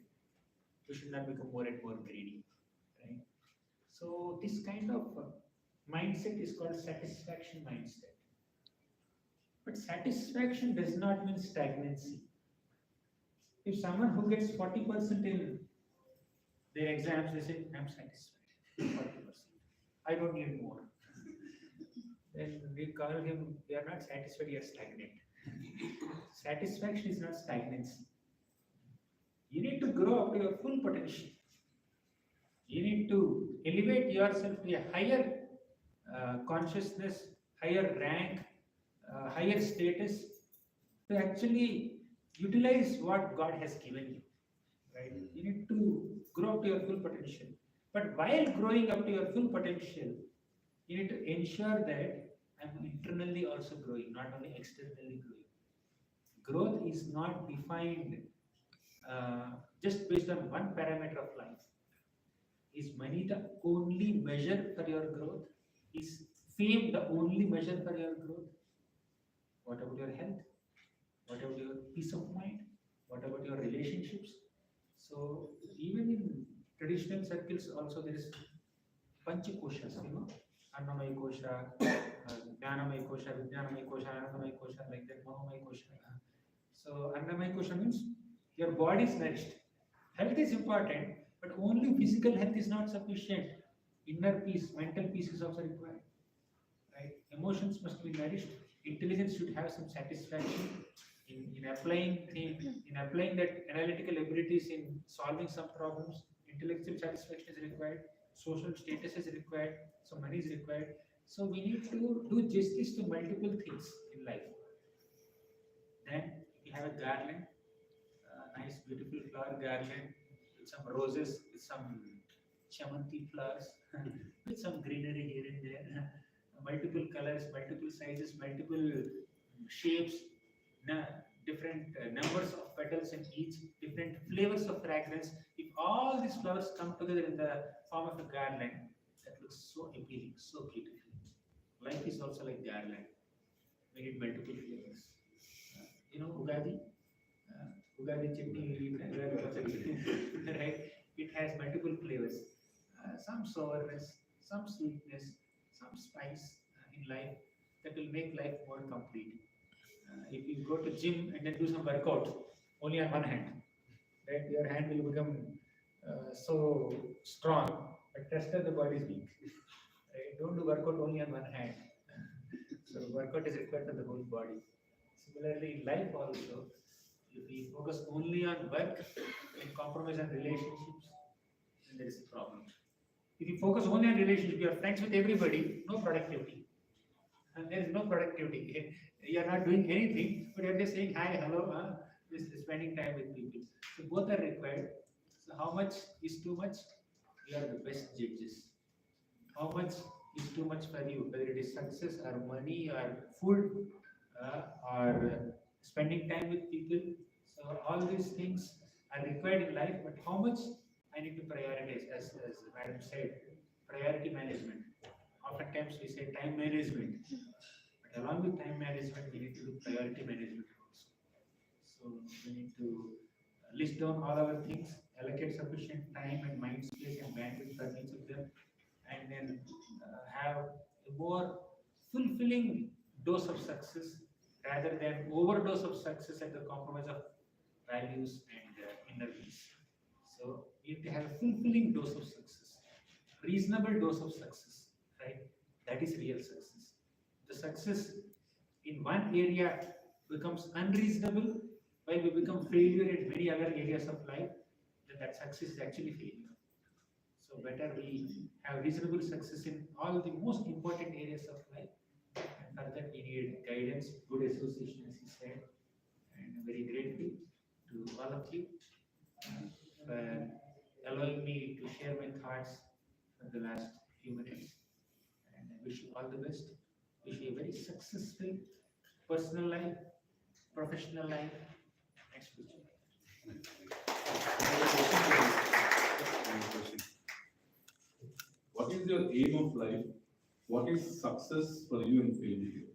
we should not become more and more greedy, right? So this kind of mindset is called satisfaction mindset. But satisfaction does not mean stagnancy. If someone who gets 40% in their exams, they say, I'm satisfied, 40%. I don't need more. Then we call him, you are not satisfied, you are stagnant. Satisfaction is not stagnancy. You need to grow up to your full potential. You need to elevate yourself to a higher consciousness, higher rank, higher status, to actually utilize what God has given you. Right? You need to grow up to your full potential. But while growing up to your full potential, you need to ensure that I'm internally also growing, not only externally growing. Growth is not defined just based on one parameter of life. Is money the only measure for your growth? Is fame the only measure for your growth? What about your health? What about your peace of mind? What about your relationships? So even in traditional circles also there is panchakoshas, Annamaya kosha, Jnanamay Kosha, Vijnanamay Kosha, Anandamay Kosha, like that, Manomay Kosha. So Annamay Kosha means your body is nourished. Health is important, but only physical health is not sufficient. Inner peace, mental peace is also required. Right? Emotions must be nourished. Intelligence should have some satisfaction in applying things, in applying that analytical abilities in solving some problems. Intellectual satisfaction is required. Social status is required. So money is required. So we need to do justice to multiple things in life. Then you have a garland, nice beautiful flower garland with some roses, with some chamanti flowers, with some greenery here and there, multiple colors, multiple sizes, multiple shapes, different numbers of petals in each, different flavors of fragrance. If all these flowers come together in the form of a garland, that looks so appealing, so beautiful. Life is also like garland. We need multiple flavors. Ugadi? Ugadi chutney we eat, Ugadi pachadi, right? It has multiple flavors. Some sourness, some sweetness, some spice in life that will make life more complete. If you go to gym and then do some workout only on one hand, right? Your hand will become so strong, but rest of the body is weak. Right? Don't do workout only on one hand. So workout is required for the whole body. Similarly, in life also, if we focus only on work and compromise on relationships, then there is a problem. If you focus only on relationship, you are friends with everybody, no productivity. And there is no productivity. You are not doing anything, but you are just saying hi, hello, just spending time with people. So both are required. So how much is too much? You are the best judges. How much is too much for you, whether it is success or money or food or spending time with people. So all these things are required in life, but how much I need to prioritize, as Madam said, priority management. Oftentimes we say time management, but along with time management, we need to do priority management also. So we need to list down all our things, allocate sufficient time and mind space and bandwidth for each of them, and then have a more fulfilling dose of success rather than overdose of success at the compromise of values and inner peace. So you have to have a fulfilling dose of success, reasonable dose of success, right? That is real success. The success in one area becomes unreasonable while we become failure in many other areas of life, then that success is actually failure. So better we have reasonable success in all the most important areas of life. And for that we need guidance, good association, as he said. And I'm very grateful to all of you for allowing me to share my thoughts for the last few minutes. And I wish you all the best. Wish you a very successful personal life, professional life, and spiritual life. What is your aim of life? What is success for you and failure?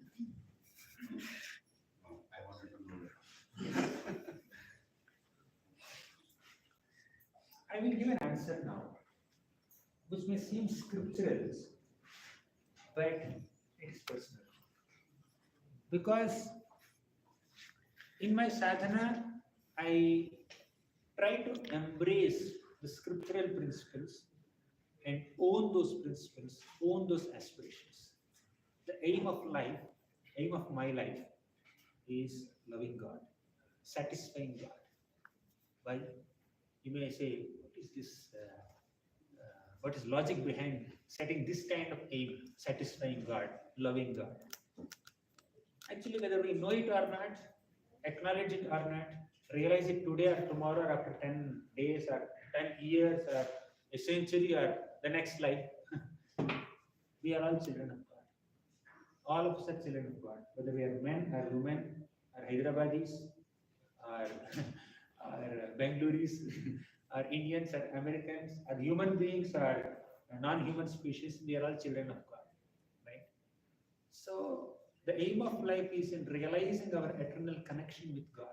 I wanted to know that. I will give an answer now, which may seem scriptural, but it is personal. Because in my sadhana, I try to embrace the scriptural principles and own those principles, own those aspirations. The aim of life, aim of my life is loving God, satisfying God. Why? You may say, what is this? What is logic behind setting this kind of aim, satisfying God, loving God? Actually, whether we know it or not, acknowledge it or not, realize it today or tomorrow or after 10 days or 10 years or a century or the next life, we are all children of God. All of us are children of God, whether we are men or women or Hyderabadis or, or Bengaluris or Indians or Americans or human beings or non-human species, we are all children of God, right? So the aim of life is in realizing our eternal connection with God.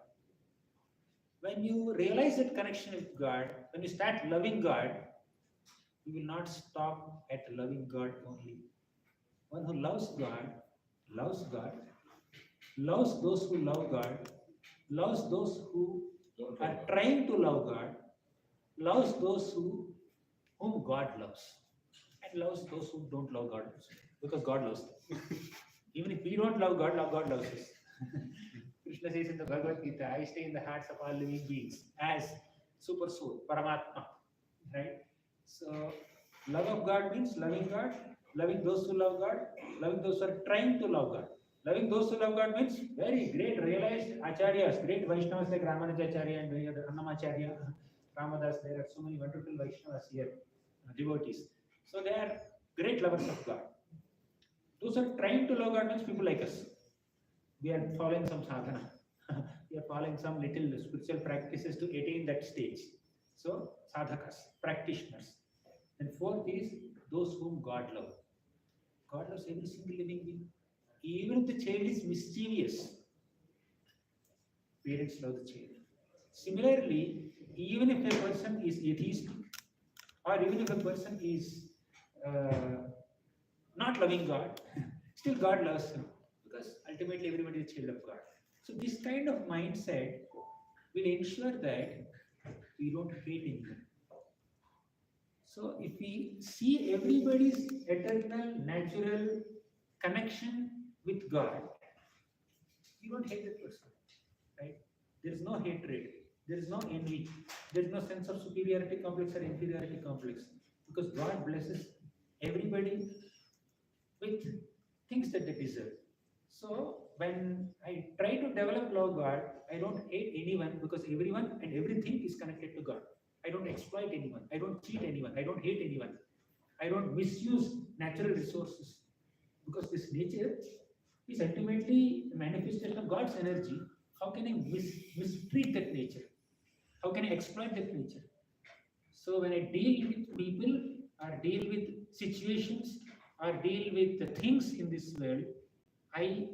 When you realize that connection with God, when you start loving God, you will not stop at loving God only. One who loves God loves God, loves those who love God, loves those who Don't are love. trying to love God, loves those whom God loves, and loves those who don't love God also, because God loves them. Even if we don't love God loves us. Krishna says in the Bhagavad Gita, I stay in the hearts of all living beings as super soul, Paramatma. Right? So, love of God means loving God, loving those who love God, loving those who are trying to love God. Loving those who love God means very great realized acharyas, great Vaishnavas like Ramanujacharya and many other Annamacharya, Ramadas. There are so many wonderful Vaishnavas here, devotees. So they are great lovers of God. Those who are trying to love God means people like us. We are following some sadhana. We are following some little spiritual practices to attain that stage. So, sadhakas, practitioners. And fourth is those whom God loves. God loves every single living being. Even if the child is mischievous, parents love the child. Similarly, even if a person is atheistic, or even if a person is not loving God, still God loves him, because ultimately everybody is a child of God. So this kind of mindset will ensure that we don't hate anyone. So if we see everybody's eternal, natural connection with God, we don't hate that person, right? There is no hatred, there is no envy, there is no sense of superiority complex or inferiority complex, because God blesses everybody with things that they deserve. So when I try to develop love God, I don't hate anyone, because everyone and everything is connected to God. I don't exploit anyone, I don't cheat anyone, I don't hate anyone, I don't misuse natural resources, because this nature is ultimately a manifestation of God's energy. How can I mistreat that nature? How can I exploit that nature? So when I deal with people, or deal with situations, or deal with the things in this world, I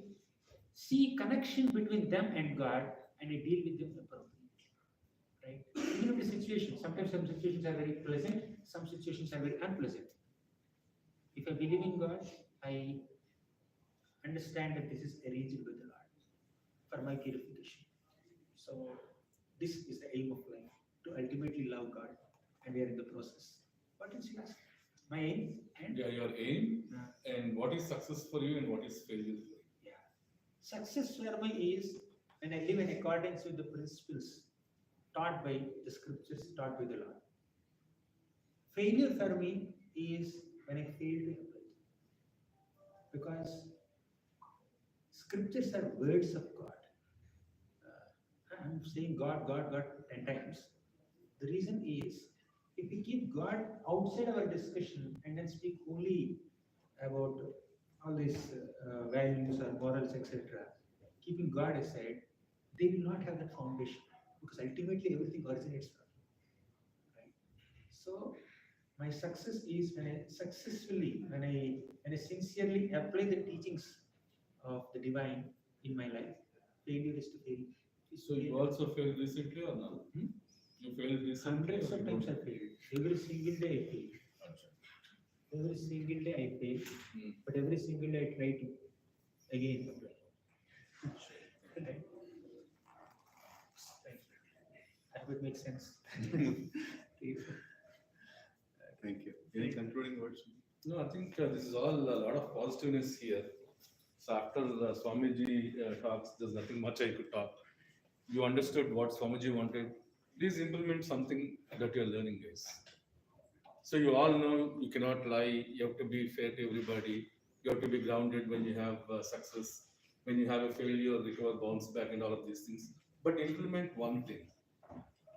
see connection between them and God, and I deal with them appropriately. Right? Even if the situation, sometimes some situations are very pleasant, some situations are very unpleasant. If I believe in God, I understand that this is arranged by the Lord for my purification. So this is the aim of life, to ultimately love God, and we are in the process. What is yours? My aim and Yeah, your aim, uh, and what is success for you and what is failure for you. yeah. Success for me is when I live in accordance with the principles taught by the scriptures, taught by the Lord. Failure for me is when I fail to apply, because scriptures are words of God. I'm saying God, God, God 10 times. The reason is, if we keep God outside our discussion and then speak only about all these values or morals, etc., keeping God aside, they will not have that foundation, because ultimately everything originates from Him, right? So my success is when I successfully, when I sincerely apply the teachings of the divine in my life. Failure is to fail. So you also failed recently or not? Hmm? You failed recently Hundreds or of you times I don't? failed. Every single day I fail. Every single day I fail. Hmm. But every single day I try to again apply. Right? I hope it makes sense. Thank you. Any concluding words? No, I think this is all a lot of positiveness here. So after Swamiji talks, there's nothing much I could talk. You understood what Swamiji wanted. Please implement something that you're learning, guys. So you all know you cannot lie. You have to be fair to everybody. You have to be grounded when you have success. When you have a failure, recover, bounce back, and all of these things. But implement one thing,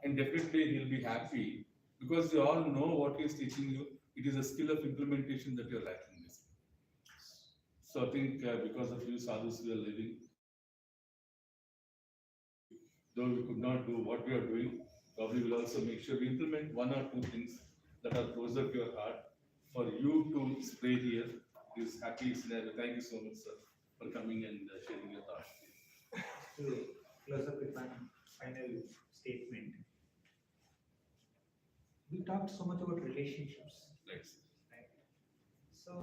and definitely he'll be happy, because you all know what he's teaching you. It is a skill of implementation that you're lacking. So I think because of you, sadhus, we are living. Though we could not do what we are doing, probably will also make sure we implement one or two things that are closer to your heart for you to stay here. This happy scenario. Thank you so much, sir, for coming and sharing your thoughts. To close up with one final statement. We talked so much about relationships, Right. right? So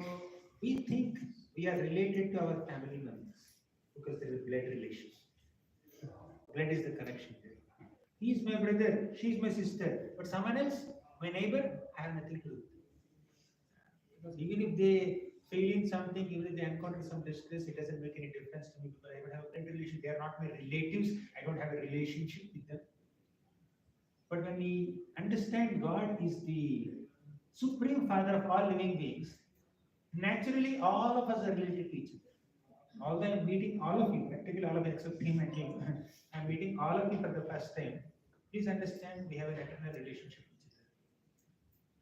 we think we are related to our family members because there is blood relation. Blood is the connection there. He is my brother, she is my sister, but someone else, my neighbor, I have nothing to do. Because even if they fail in something, even if they encounter some distress, it doesn't make any difference to me because I don't have a blood relation. They are not my relatives. I don't have a relationship with them. But when we understand God is the supreme father of all living beings, naturally all of us are related to each other. Although I'm meeting all of you, practically all of you except him and him, I'm meeting all of you for the first time. Please understand we have an eternal relationship with each other.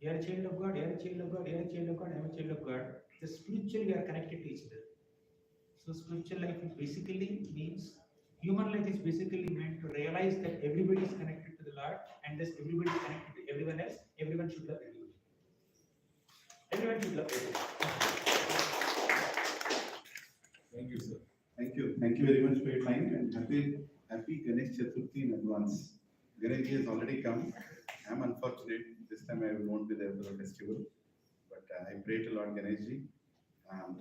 You are a child of God, you are a child of God, you are a child of God, I am a child of God. The spiritually we are connected to each other. So spiritual life basically means, human life is basically meant to realize that everybody is connected to the Lord and thus everybody is connected to everyone else. Everyone should love everybody. Everyone should love everybody. Thank you, sir. Thank you. Thank you very much for your time and happy Ganesh Chaturthi in advance. Ganesh has already come. I'm unfortunate. This time I won't be there for the festival. But I pray to Lord Ganesh ji.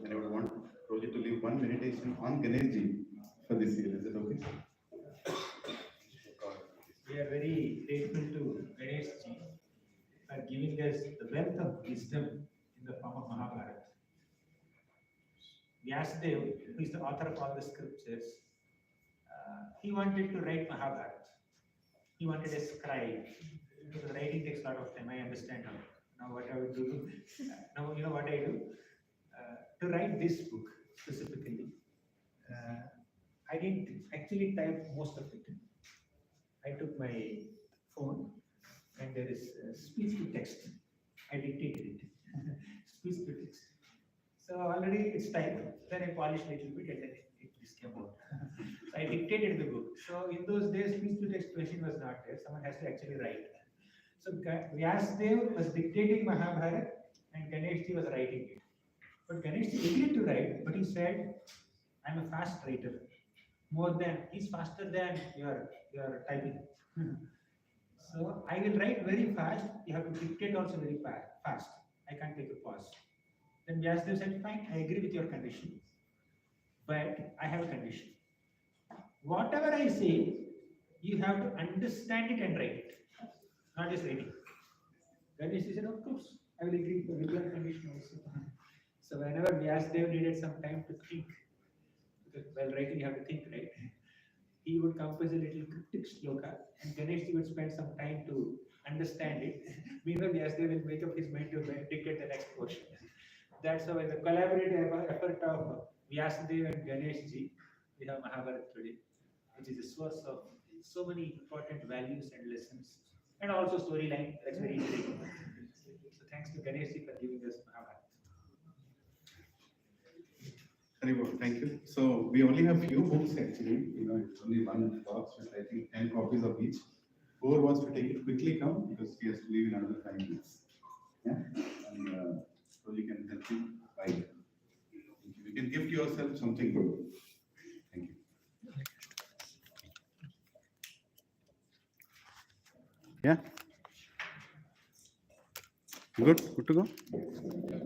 And I would want Rohit to leave one meditation on Ganesh ji for this year. Is it okay? We are very grateful to Ganesh ji for giving us the wealth of wisdom in the form of Mahabharata. Vyasadeva, who is the author of all the scriptures, he wanted to write Mahabharata. He wanted a scribe. Because writing takes a lot of time, I understand now. Now what I would do, now you know what I do? To write this book specifically, I didn't actually type most of it. I took my phone and there is speech to text. I dictated it. Speech to text. So already it's typed. Then I polished a little bit and then it just came out. So I dictated the book. So in those days, speech to text machine was not there. Someone has to actually write. So Vyasadeva was dictating Mahabharata and Ganesh ji was writing it. But Ganesh ji agreed to write, but he said, I'm a fast writer. He's faster than your typing. So I will write very fast. You have to dictate also very fast. I can't take a pause. Then Vyasadeva said, fine, I agree with your condition. But I have a condition. Whatever I say, you have to understand it and write it. Not just writing. Ganesh said, of course, I will agree with your condition also. So whenever Vyasadeva needed some time to think, because while writing you have to think, right? He would compose a little cryptic shloka and Ganesh would spend some time to understand it. Meanwhile, Vyasadeva will make up his mind to dictate the next portion. That's how in the collaborative effort of Vyasadeva and Ganesh ji, we have Mahabharata today, which is a source of so many important values and lessons, and also storyline. That's very interesting. So thanks to Ganesh ji for giving us Mahabharata. Haribol, thank you. So we only have few books actually. It's only one box with I think 10 copies of each. Whoever wants to take it quickly come because he has to leave in another 5 minutes. Yeah, and so you can help him buy it. You can gift yourself something good. Thank you. Yeah. Good to go.